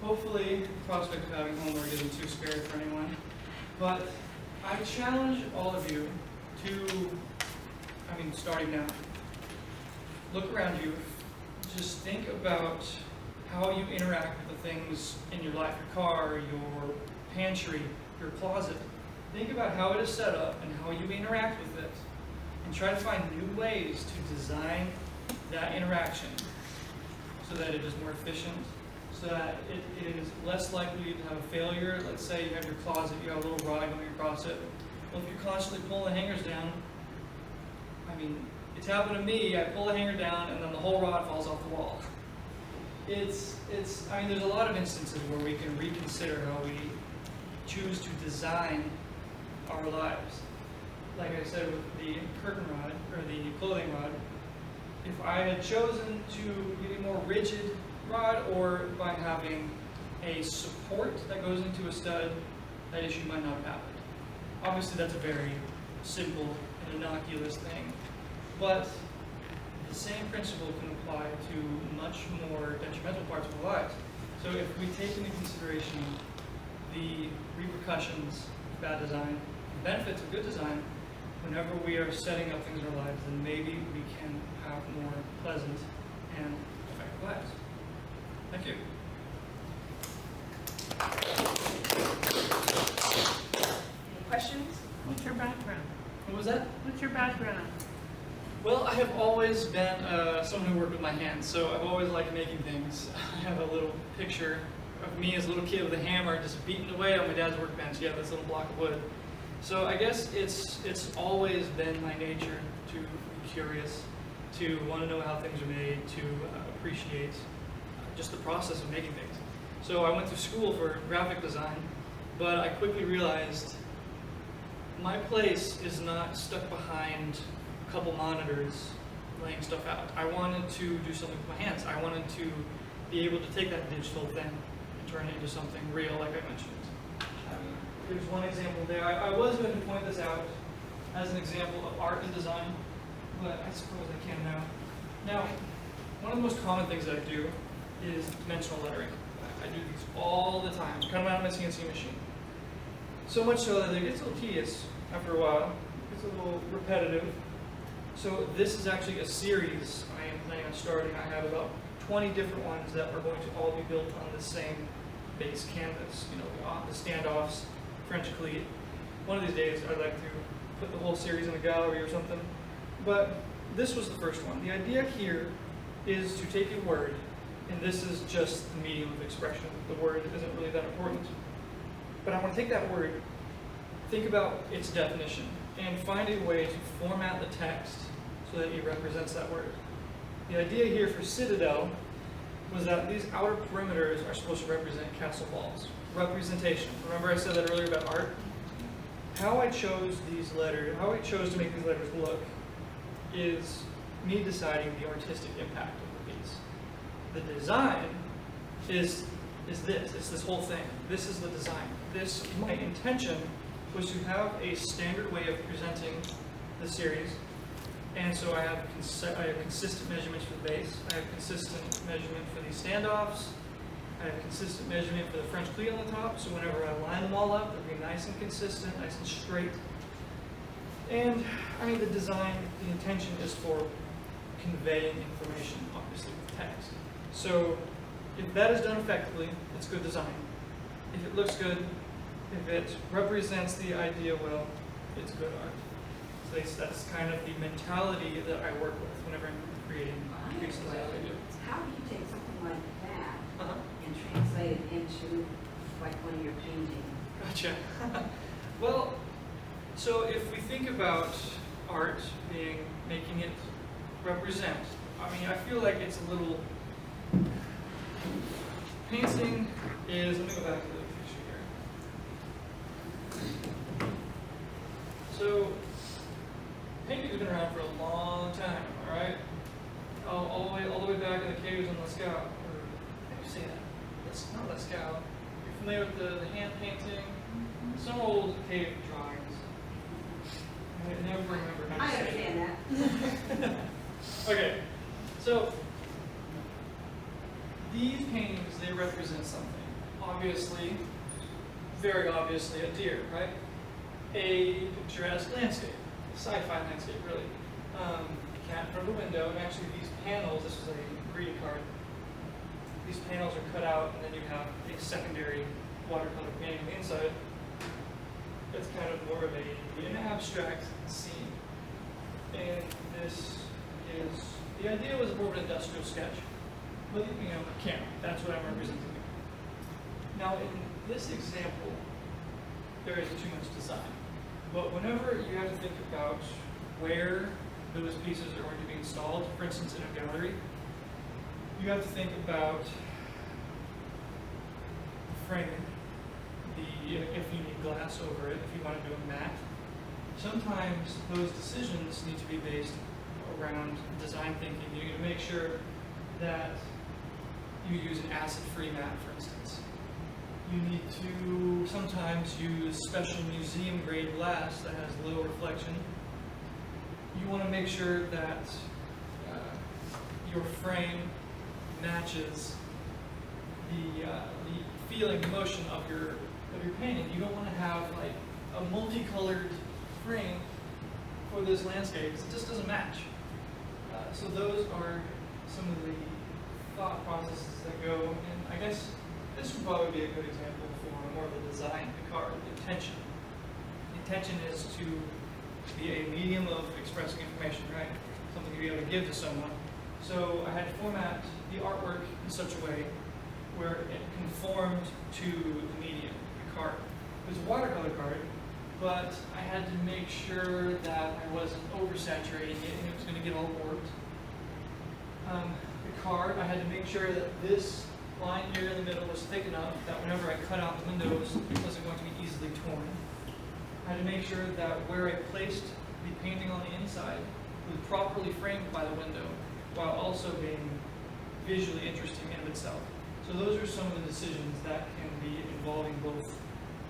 [SPEAKER 8] Hopefully, the prospect of having homework isn't too scary for anyone, but I challenge all of you to, starting now, look around you, just think about how you interact with the things in your life, your car, your pantry, your closet. Think about how it is set up and how you interact with it, and try to find new ways to design that interaction so that it is more efficient, so that it is less likely to have a failure. Let's say you have your closet, you have a little rod going across it. Well, if you're constantly pulling the hangers down, I mean, it's happened to me. I pull the hanger down and then the whole rod falls off the wall. I mean, there's a lot of instances where we can reconsider how we choose to design our lives. Like I said with the curtain rod, or the clothing rod, if I had chosen to get a more rigid rod, or by having a support that goes into a stud, that issue might not have happened. Obviously that's a very simple and innocuous thing, but the same principle can apply to much more detrimental parts of our lives. So if we take into consideration the repercussions of bad design, the benefits of good design, whenever we are setting up things in our lives, then maybe we can have more pleasant and effective lives. Thank you.
[SPEAKER 3] Any questions?
[SPEAKER 7] What's your background?
[SPEAKER 8] What was that?
[SPEAKER 7] What's your background?
[SPEAKER 8] Well, I have always been someone who worked with my hands, so I've always liked making things. I have a little picture of me as a little kid with a hammer just beating away on my dad's workbench. Yeah, this little block of wood. So I guess it's always been my nature to be curious, to want to know how things are made, to appreciate just the process of making things. So I went to school for graphic design, but I quickly realized my place is not stuck behind a couple monitors laying stuff out. I wanted to do something with my hands. I wanted to be able to take that digital thing and turn it into something real, like I mentioned. Here's one example there. I was going to point this out as an example of art and design, but I suppose I can now. Now, one of the most common things that I do is dimensional lettering. I do these all the time. I cut them out on my CNC machine. So much so that it gets a little tedious after a while. It gets a little repetitive. So this is actually a series I am planning on starting. I have about 20 different ones that are going to all be built on the same base canvas. You know, the standoffs, French cleat. One of these days I'd like to put the whole series in a gallery or something. But this was the first one. The idea here is to take a word, and this is just the medium of expression. The word isn't really that important. But I want to take that word, think about its definition, and find a way to format the text so that it represents that word. The idea here for Citadel was that these outer perimeters are supposed to represent castle walls. Representation. Remember I said that earlier about art? How I chose these letters, how I chose to make these letters look is me deciding the artistic impact of the piece. The design is this. It's this whole thing. This is the design. My intention was to have a standard way of presenting the series, and so I have consistent measurements for the base. I have consistent measurement for the standoffs. I have consistent measurement for the French cleat on the top, so whenever I line them all up, they'll be nice and consistent, nice and straight. And, I mean, the design, the intention is for conveying information, obviously, with text. So, if that is done effectively, it's good design. If it looks good, if it represents the idea well, it's good art. So that's kind of the mentality that I work with whenever I'm creating pieces that I do.
[SPEAKER 3] How do you take something like that and translate it into like one of your paintings?
[SPEAKER 8] Gotcha. Well, so if we think about art being, making it represent, I mean, I feel like it's a little, painting is, let me go back to the picture here. So, painting's been around for a long time, all right? All the way back in the caves in Lascaux, or how do you say that? Not Lascaux. You're familiar with the hand painting? Some old cave drawings. I never remember how to
[SPEAKER 3] I
[SPEAKER 8] say it.
[SPEAKER 3] understand that.
[SPEAKER 8] Okay, so these paintings, they represent something. Obviously, very obviously, a deer, right? A picturesque landscape, sci-fi landscape, really. Cat from the window, and actually these panels, this is a greeting card. These panels are cut out, and then you have a secondary watercolor painting on the inside. It's kind of more of an abstract scene. And this is The idea was more of an industrial sketch, but you know, a camera, that's what I'm representing here. Now in this example, there is too much design. But whenever you have to think about where those pieces are going to be installed, for instance in a gallery, you have to think about the framing, if you need glass over it, if you want to do a mat. Sometimes those decisions need to be based around design thinking. You need to make sure that you use an acid-free mat, for instance. You need to sometimes use special museum-grade glass that has low reflection. You want to make sure that your frame matches the feeling, emotion of your painting. You don't want to have like a multicolored frame for this landscape. It just doesn't match. So those are some of the thought processes that go, and I guess this would probably be a good example for more of the design, the card, the intention. The intention is to be a medium of expressing information, right? Something to be able to give to someone. So I had to format the artwork in such a way where it conformed to the medium, the card. It was a watercolor card, but I had to make sure that I wasn't oversaturating it and it was going to get all warped. The card, I had to make sure that this line here in the middle was thick enough that whenever I cut out the windows, it wasn't going to be easily torn. I had to make sure that where I placed the painting on the inside was properly framed by the window, while also being visually interesting in itself. So those are some of the decisions that can be involving both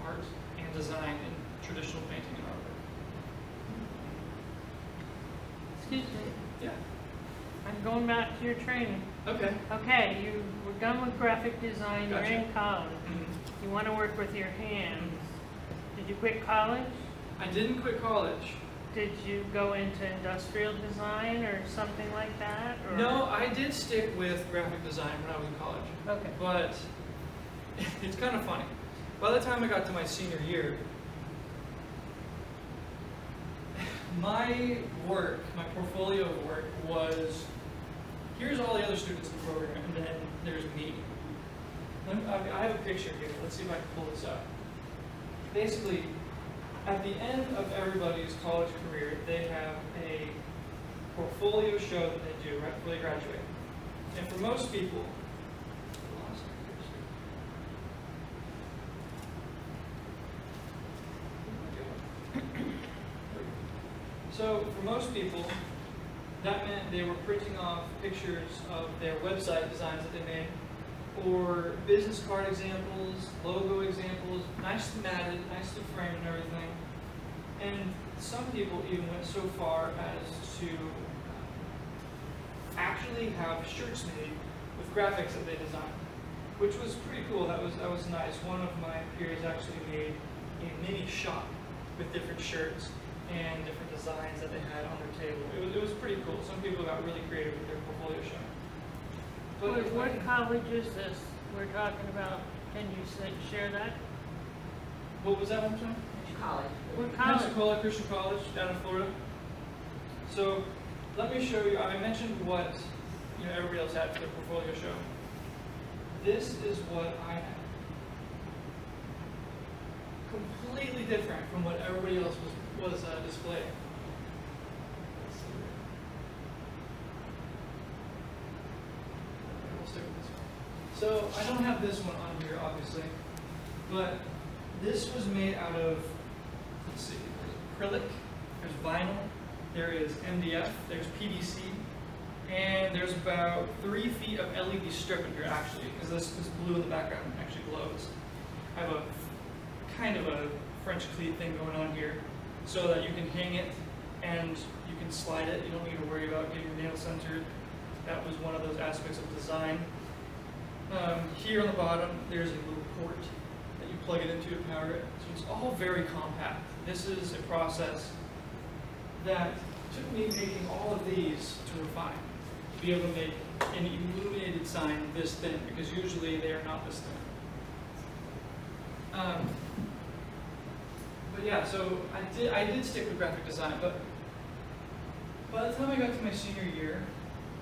[SPEAKER 8] art and design in traditional painting and artwork.
[SPEAKER 7] Excuse me,
[SPEAKER 8] Yeah.
[SPEAKER 7] I'm going back to your training.
[SPEAKER 8] Okay.
[SPEAKER 7] Okay, you were done with graphic design, you're
[SPEAKER 8] Gotcha.
[SPEAKER 7] in college. You want to work with your hands. Did you quit college?
[SPEAKER 8] I didn't quit college.
[SPEAKER 7] Did you go into industrial design or something like that? Or?
[SPEAKER 8] No, I did stick with graphic design when I was in college.
[SPEAKER 7] Okay.
[SPEAKER 8] But it's kind of funny. By the time I got to my senior year, my work, my portfolio of work was, here's all the other students in the program, and then there's me. I have a picture here. Let's see if I can pull this up. Basically, at the end of everybody's college career, they have a portfolio show that they do right before they graduate. And for most people, so for most people, that meant they were printing off pictures of their website designs that they made, or business card examples, logo examples, nicely matted, nicely framed and everything. And some people even went so far as to actually have shirts made with graphics that they designed, which was pretty cool. That was nice. One of my peers actually made a mini shop with different shirts and different designs that they had on their table. It was pretty cool. Some people got really creative with their portfolio show.
[SPEAKER 7] What college is this we're talking about? Can you share that?
[SPEAKER 8] What was that one time?
[SPEAKER 3] College.
[SPEAKER 7] What college?
[SPEAKER 8] Pensacola Christian College down in Florida. So let me show you. I mentioned what everybody else had for their portfolio show. This is what I had. Completely different from what everybody else was displaying. Let's see. We'll stick with this one. So I don't have this one on here, obviously, but this was made out of, let's see, there's acrylic, there's vinyl, there is MDF, there's PVC, and there's about 3 feet of LED strip in here actually, because this blue in the background actually glows. I have a kind of a French cleat thing going on here, so that you can hang it and you can slide it. You don't need to worry about getting your nail centered. That was one of those aspects of design. Here on the bottom, there's a little port that you plug it into to power it. So it's all very compact. This is a process that took me making all of these to refine, to be able to make an illuminated sign this thin, because usually they are not this thin. But yeah, so I did stick with graphic design, but by the time I got to my senior year,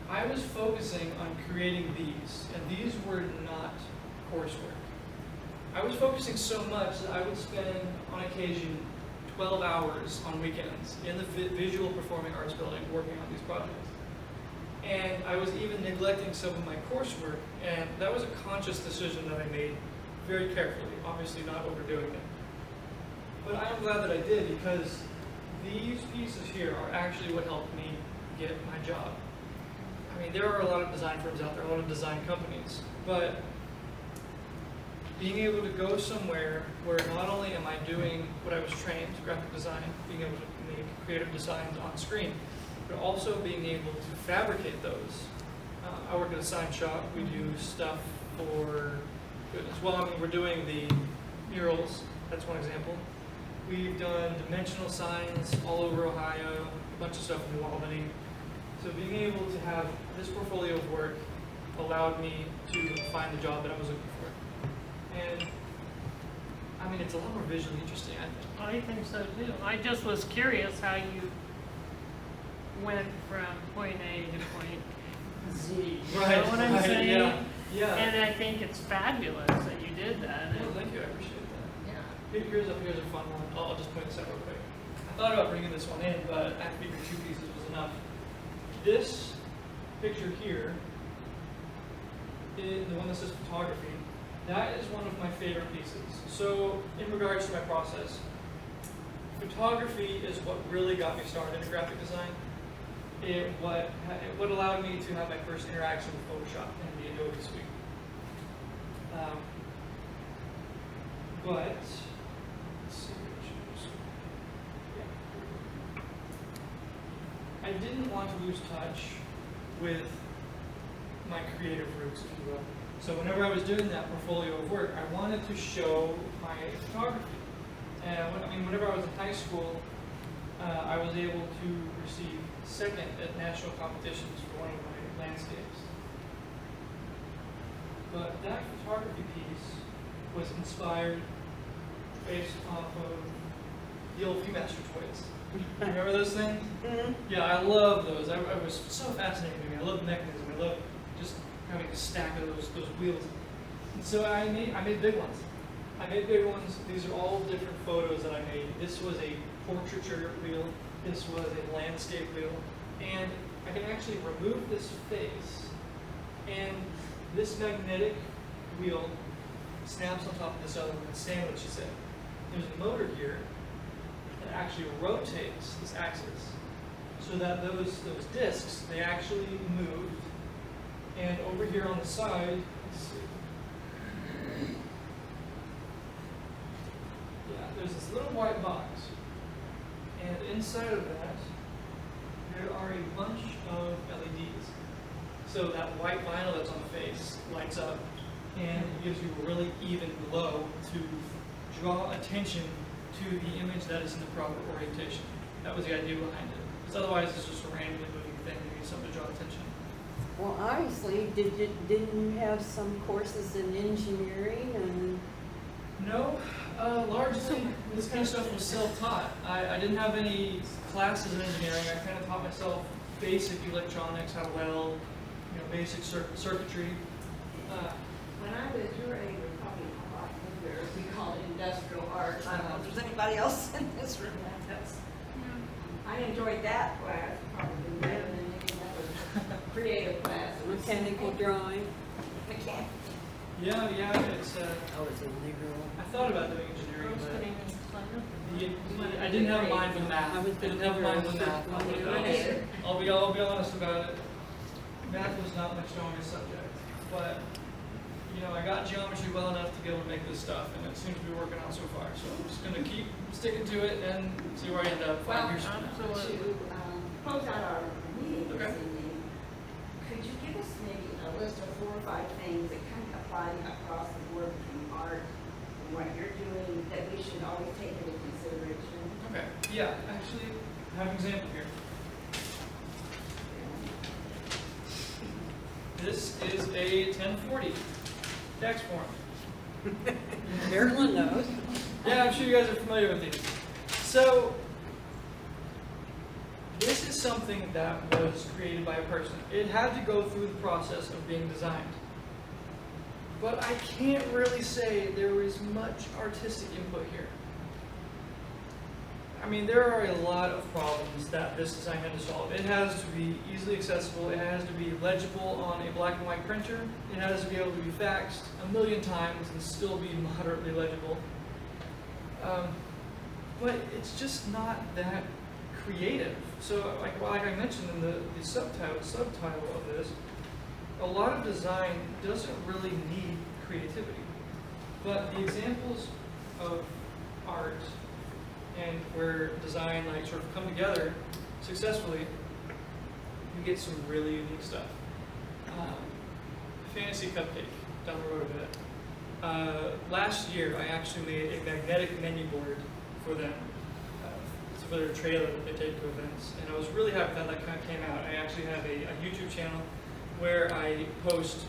[SPEAKER 8] I was focusing on creating these, and these were not coursework. I was focusing so much that I would spend, on occasion, 12 hours on weekends in the visual performing arts building working on these projects. And I was even neglecting some of my coursework, and that was a conscious decision that I made very carefully, obviously not overdoing it. But I am glad that I did, because these pieces here are actually what helped me get my job. I mean, there are a lot of design firms out there, a lot of design companies, but being able to go somewhere where not only am I doing what I was trained, graphic design, being able to make creative designs on screen, but also being able to fabricate those. I work at a sign shop. We do stuff for, goodness, well, I mean, we're doing the murals. That's one example. We've done dimensional signs all over Ohio, a bunch of stuff in New Albany. So being able to have this portfolio of work allowed me to find the job that I was looking for. And I mean, it's a lot more visually interesting, I think.
[SPEAKER 7] I think so too. I just was curious how you went from point A to point Z. You know what I'm saying?
[SPEAKER 8] Yeah, yeah.
[SPEAKER 7] And I think it's fabulous that you did that.
[SPEAKER 8] Well, thank you, I appreciate that.
[SPEAKER 7] Yeah.
[SPEAKER 8] Here's a fun one. I'll just point this out real quick. I thought about bringing this one in, but I figured 2 pieces was enough. This picture here, the one that says photography, that is one of my favorite pieces. So in regards to my process, photography is what really got me started in graphic design. What allowed me to have my first interaction with Photoshop and the Adobe Suite. But let's see, I didn't want to lose touch with my creative roots, if you will. So whenever I was doing that portfolio of work, I wanted to show my photography. And whenever I was in high school, I was able to receive second at national competitions for one of my landscapes. But that photography piece was inspired based off of the old Viewmaster toys. Remember those things?
[SPEAKER 4] Mm-hmm.
[SPEAKER 8] Yeah, I love those. I was so fascinating to me. I love the mechanism. I love just having a stack of those wheels. And so I made big ones. I made big ones. These are all different photos that I made. This was a portraiture wheel. This was a landscape wheel. And I can actually remove this face, and this magnetic wheel snaps on top of this other one and sandwiches it. There's a motor here that actually rotates this axis so that those discs, they actually move. And over here on the side, let's see. Yeah, there's this little white box. And inside of that, there are a bunch of LEDs. So that white vinyl that's on the face lights up and gives you a really even glow to draw attention to the image that is in the proper orientation. That was the idea behind it. Because otherwise it's just a randomly moving thing. You need something to draw attention.
[SPEAKER 4] Well, obviously, didn't you have some courses in engineering and?
[SPEAKER 8] No, largely this kind of stuff was self-taught. I didn't have any classes in engineering. I kind of taught myself basic electronics, how to weld, basic circuitry.
[SPEAKER 3] When I was your age, we were probably a lot older, we called it industrial arts. I don't know if there's anybody else in this room that does. I enjoyed that class probably better than any other creative class.
[SPEAKER 4] Mechanical drawing.
[SPEAKER 3] Mechanical.
[SPEAKER 8] Yeah, it's.
[SPEAKER 4] I was a Negro.
[SPEAKER 8] I thought about doing engineering,
[SPEAKER 1] Rose
[SPEAKER 8] but
[SPEAKER 1] putting in
[SPEAKER 8] I didn't have a mind for math.
[SPEAKER 4] I was the
[SPEAKER 8] didn't have a mind for
[SPEAKER 4] Negro.
[SPEAKER 8] math. I'll be honest about it. Math was not my strongest subject, but I got geometry well enough to be able to make this stuff, and it seems to be working out so far. So I'm just gonna keep sticking to it and see where I end up 5 years from now.
[SPEAKER 7] Absolutely.
[SPEAKER 3] To close out our meeting this
[SPEAKER 8] Okay.
[SPEAKER 3] evening, could you give us maybe a list of 4 or 5 things that kind of apply across the board between art and what you're doing that we should always take into consideration?
[SPEAKER 8] Okay. Yeah, actually, I have an example here. This is a 1040 tax form.
[SPEAKER 4] Everyone knows.
[SPEAKER 8] Yeah, I'm sure you guys are familiar with these. So, this is something that was created by a person. It had to go through the process of being designed. But I can't really say there was much artistic input here. I mean, there are a lot of problems that this design had to solve. It has to be easily accessible, it has to be legible on a black and white printer, it has to be able to be faxed 1,000,000 times and still be moderately legible. But it's just not that creative. So like I mentioned in the subtitle of this, a lot of design doesn't really need creativity. But the examples of art and where design like sort of come together successfully, you get some really unique stuff. Fantasy Cupcake, down the road a bit. Last year, I actually made a magnetic menu board for them. It's for their trailer that they take to events, and I was really happy that that kind of came out. I actually have a YouTube channel where I post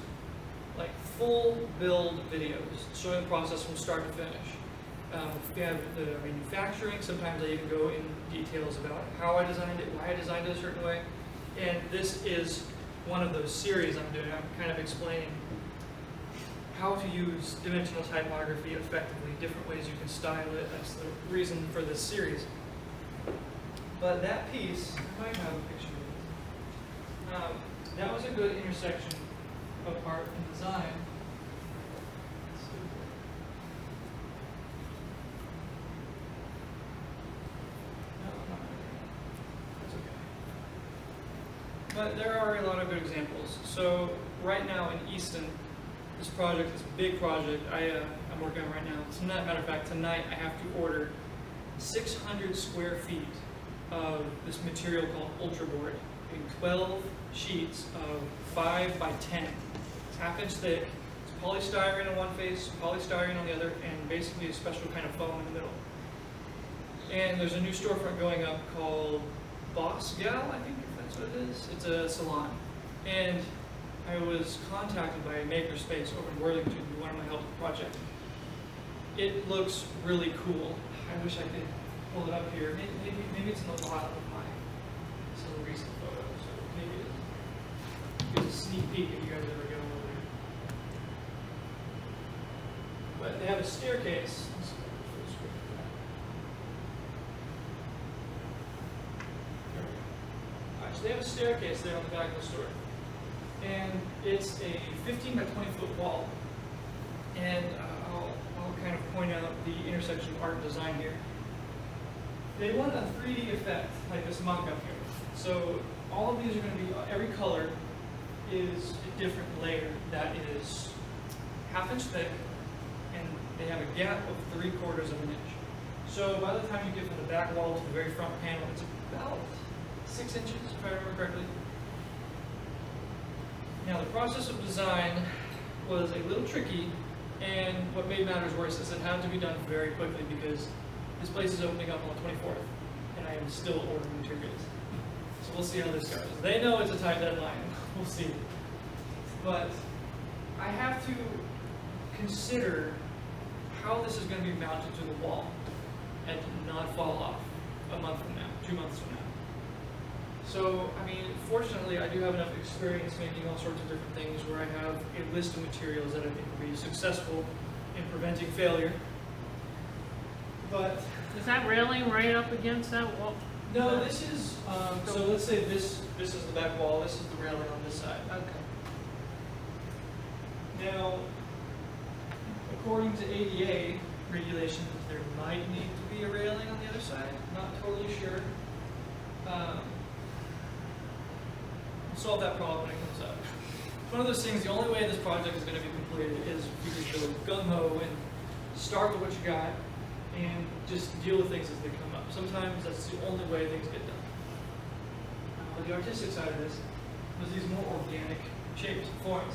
[SPEAKER 8] like full build videos showing the process from start to finish. We have the manufacturing. Sometimes I even go in details about how I designed it, why I designed it a certain way. And this is one of those series I'm doing. I'm kind of explaining how to use dimensional typography effectively, different ways you can style it. That's the reason for this series. But that piece, I might have a picture of it. That was a good intersection of art and design. But there are a lot of good examples. So right now in Easton, this project, this big project I'm working on right now, tonight, matter of fact, tonight I have to order 600 square feet of this material called Ultra Board in 12 sheets of 5 by 10. It's half-inch thick. It's polystyrene on one face, polystyrene on the other, and basically a special kind of foam in the middle. And there's a new storefront going up called Boss Gal, I think that's what it is. It's a salon. And I was contacted by a makerspace over in Worthington who wanted my help with the project. It looks really cool. I wish I could pull it up here. Maybe it's in the bottom of my some recent photos. So maybe it's a sneak peek if you guys ever go over there. But they have a staircase. So they have a staircase there on the back of the store. And it's a 15 by 20 foot wall. And I'll kind of point out the intersection of art and design here. They want a 3D effect, like this mock-up here. So all of these are going to be, every color is a different layer that is half-inch thick, and they have a gap of 3/4 of an inch. So by the time you get from the back wall to the very front panel, it's about 6 inches, if I remember correctly. Now the process of design was a little tricky, and what made matters worse is it had to be done very quickly because this place is opening up on the 24th, and I am still ordering materials. So we'll see how this goes. They know it's a tight deadline. We'll see. But I have to consider how this is going to be mounted to the wall and not fall off a month from now, 2 months from now. So, I mean, fortunately, I do have enough experience making all sorts of different things where I have a list of materials that I think will be successful in preventing failure. But
[SPEAKER 7] Is that railing right up against that wall?
[SPEAKER 8] no, this is, so let's say this is the back wall, this is the railing on this side.
[SPEAKER 7] Okay.
[SPEAKER 8] Now, according to ADA regulations, there might need to be a railing on the other side. Not totally sure. We'll solve that problem when it comes up. It's one of those things, the only way this project is going to be completed is if you just go gung-ho and start with what you got and just deal with things as they come up. Sometimes that's the only way things get done. The artistic side of this was these more organic shapes and forms.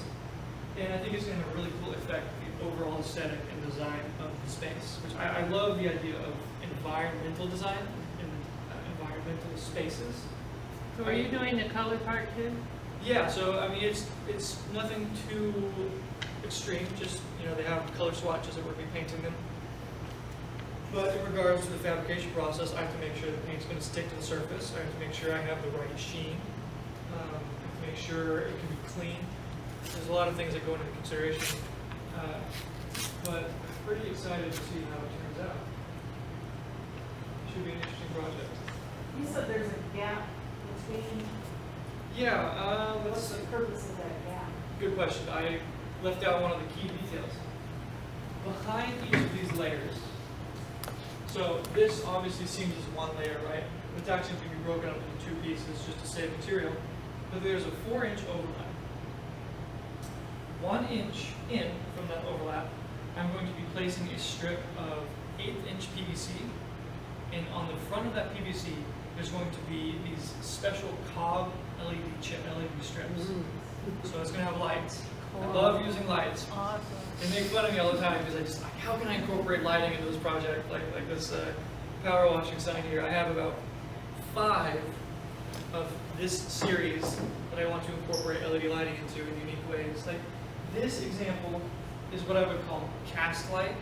[SPEAKER 8] And I think it's going to have a really cool effect on the overall aesthetic and design of the space, which I love the idea of environmental design and environmental spaces.
[SPEAKER 7] So are you doing the color part too?
[SPEAKER 8] Yeah, so I mean it's nothing too extreme, just they have color swatches that we're painting them. But in regards to the fabrication process, I have to make sure the paint's going to stick to the surface. I have to make sure I have the right sheen. I have to make sure it can be clean. There's a lot of things that go into consideration. But I'm pretty excited to see how it turns out. Should be an interesting project.
[SPEAKER 2] You said there's a gap between,
[SPEAKER 8] Yeah,
[SPEAKER 2] what's the purpose of that gap?
[SPEAKER 8] good question. I left out one of the key details. Behind each of these layers, so this obviously seems as one layer, right? It's actually going to be broken up into 2 pieces just to save material. But there's a 4-inch overlap. 1 inch in from that overlap, I'm going to be placing a strip of 1/8-inch PVC. And on the front of that PVC, there's going to be these special cob LED strips. So it's going to have lights. I love using lights.
[SPEAKER 7] Awesome.
[SPEAKER 8] They make fun of me all the time because I just like, how can I incorporate lighting into this project? Like this power washing sign here. I have about 5 of this series that I want to incorporate LED lighting into in unique ways. Like this example is what I would call cast light,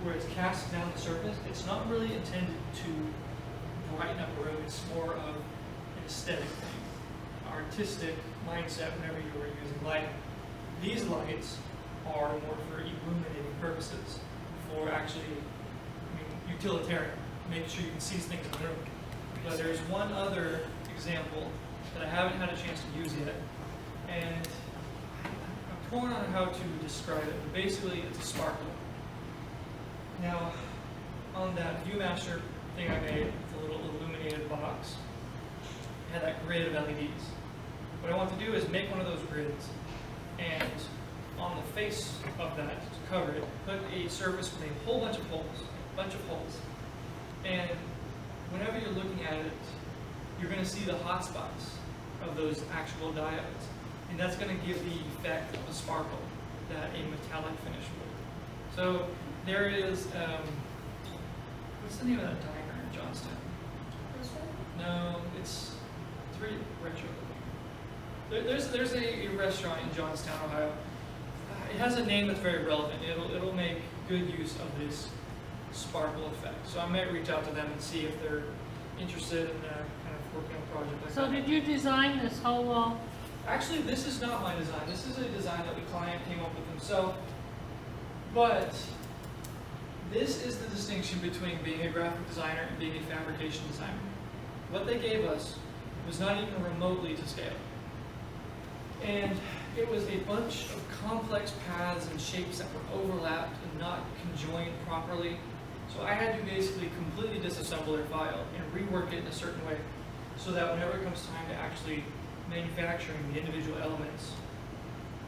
[SPEAKER 8] where it's cast down the surface. It's not really intended to brighten up a room. It's more of an aesthetic thing, artistic mindset whenever you are using lighting. These lights are more for illuminating purposes, for actually, utilitarian, make sure you can see things in the room. But there's one other example that I haven't had a chance to use yet, and I'm torn on how to describe it, but basically it's a sparkler. Now, on that ViewMaster thing I made, the little illuminated box, it had that grid of LEDs. What I want to do is make one of those grids, and on the face of that, to cover it, put a surface with a whole bunch of holes. And whenever you're looking at it, you're going to see the hot spots of those actual diodes. And that's going to give the effect of a sparkle that a metallic finish would. So there is, what's the name of that diner in Johnstown? No, it's pretty retro. There's a restaurant in Johnstown, Ohio. It has a name that's very relevant. It'll make good use of this sparkle effect. So I might reach out to them and see if they're interested in kind of working on a project like that.
[SPEAKER 7] So did you design this whole wall?
[SPEAKER 8] Actually, this is not my design. This is a design that the client came up with himself. But this is the distinction between being a graphic designer and being a fabrication designer. What they gave us was not even remotely to scale. And it was a bunch of complex paths and shapes that were overlapped and not conjoined properly. So I had to basically completely disassemble their file and rework it in a certain way so that whenever it comes time to actually manufacturing the individual elements,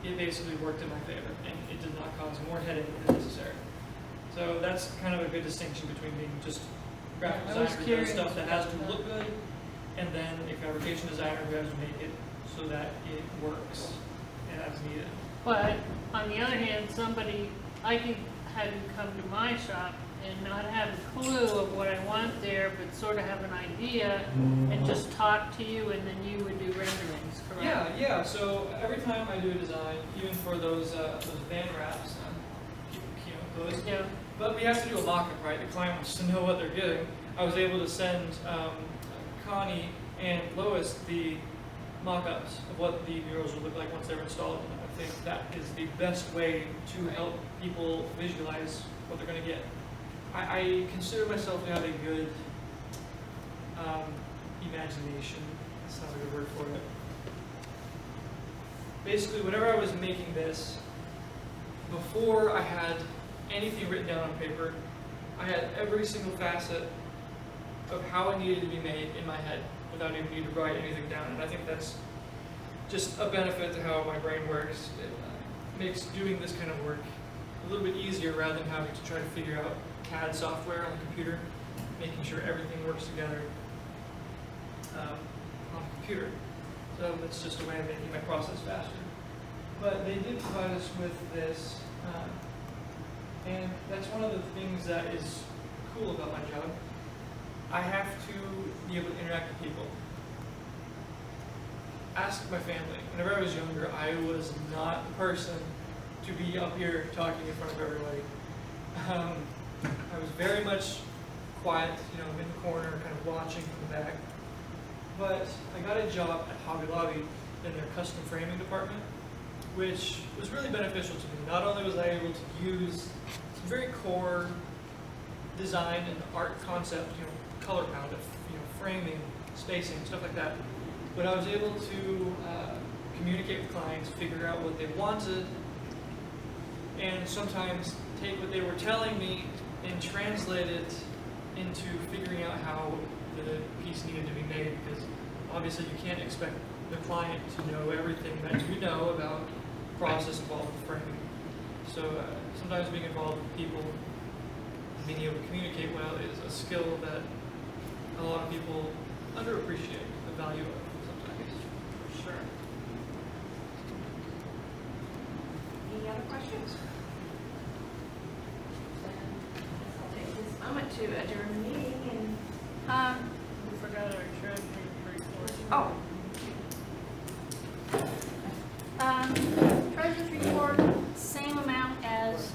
[SPEAKER 8] it basically worked in my favor and it did not cause more headache than necessary. So that's kind of a good distinction between being just a graphic
[SPEAKER 7] I was
[SPEAKER 8] designer who does
[SPEAKER 7] curious
[SPEAKER 8] stuff that has
[SPEAKER 7] about
[SPEAKER 8] to
[SPEAKER 7] that.
[SPEAKER 8] look good, and then a fabrication designer who has to make it so that it works as needed.
[SPEAKER 7] But on the other hand, I could have you come to my shop and not have a clue of what I want there, but sort of have an idea and just talk to you, and then you would do renderings, correct?
[SPEAKER 8] Yeah. So every time I do a design, even for those van wraps, those.
[SPEAKER 7] Yeah.
[SPEAKER 8] But we have to do a mock-up, right? The client wants to know what they're getting. I was able to send Connie and Lois the mock-ups of what the murals would look like once they're installed. And I think that is the best way to help people visualize what they're going to get. I consider myself to have a good imagination. That's not a good word for it. Basically, whenever I was making this, before I had anything written down on paper, I had every single facet of how it needed to be made in my head without even needing to write anything down. And I think that's just a benefit to how my brain works. It makes doing this kind of work a little bit easier rather than having to try to figure out CAD software on the computer, making sure everything works together on the computer. So that's just a way of making my process faster. But they did provide us with this, and that's one of the things that is cool about my job. I have to be able to interact with people. Ask my family. Whenever I was younger, I was not the person to be up here talking in front of everybody. I was very much quiet, in the corner, kind of watching from the back. But I got a job at Hobby Lobby in their custom framing department, which was really beneficial to me. Not only was I able to use some very core design and art concept, color palette, framing, spacing, stuff like that, but I was able to communicate with clients, figure out what they wanted, and sometimes take what they were telling me and translate it into figuring out how the piece needed to be made, because obviously you can't expect the client to know everything that you know about the process involved with framing. So sometimes being involved with people, being able to communicate well is a skill that a lot of people underappreciate the value of sometimes.
[SPEAKER 3] Sure. Any other questions? I'll take this moment to adjourn the meeting and,
[SPEAKER 7] We forgot our treasury report.
[SPEAKER 3] oh,
[SPEAKER 1] Treasurer's report, same amount as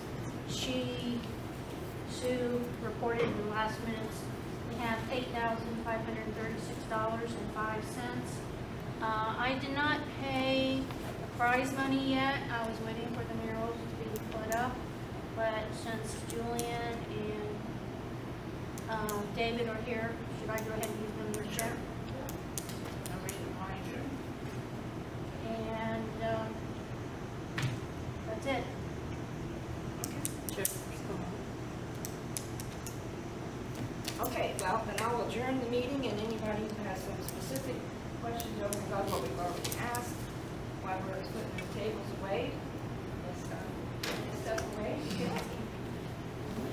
[SPEAKER 1] Sue reported in the last minutes. We have $8,536.05. I did not pay the prize money yet. I was waiting for the murals to be put up, but since Julian and David are here, should I go ahead and give them their check?
[SPEAKER 3] no reason why I should.
[SPEAKER 1] And that's it.
[SPEAKER 3] Okay, well, then I'll adjourn the meeting, and anybody who has some specific questions over and above what we've already asked, while we're putting the table.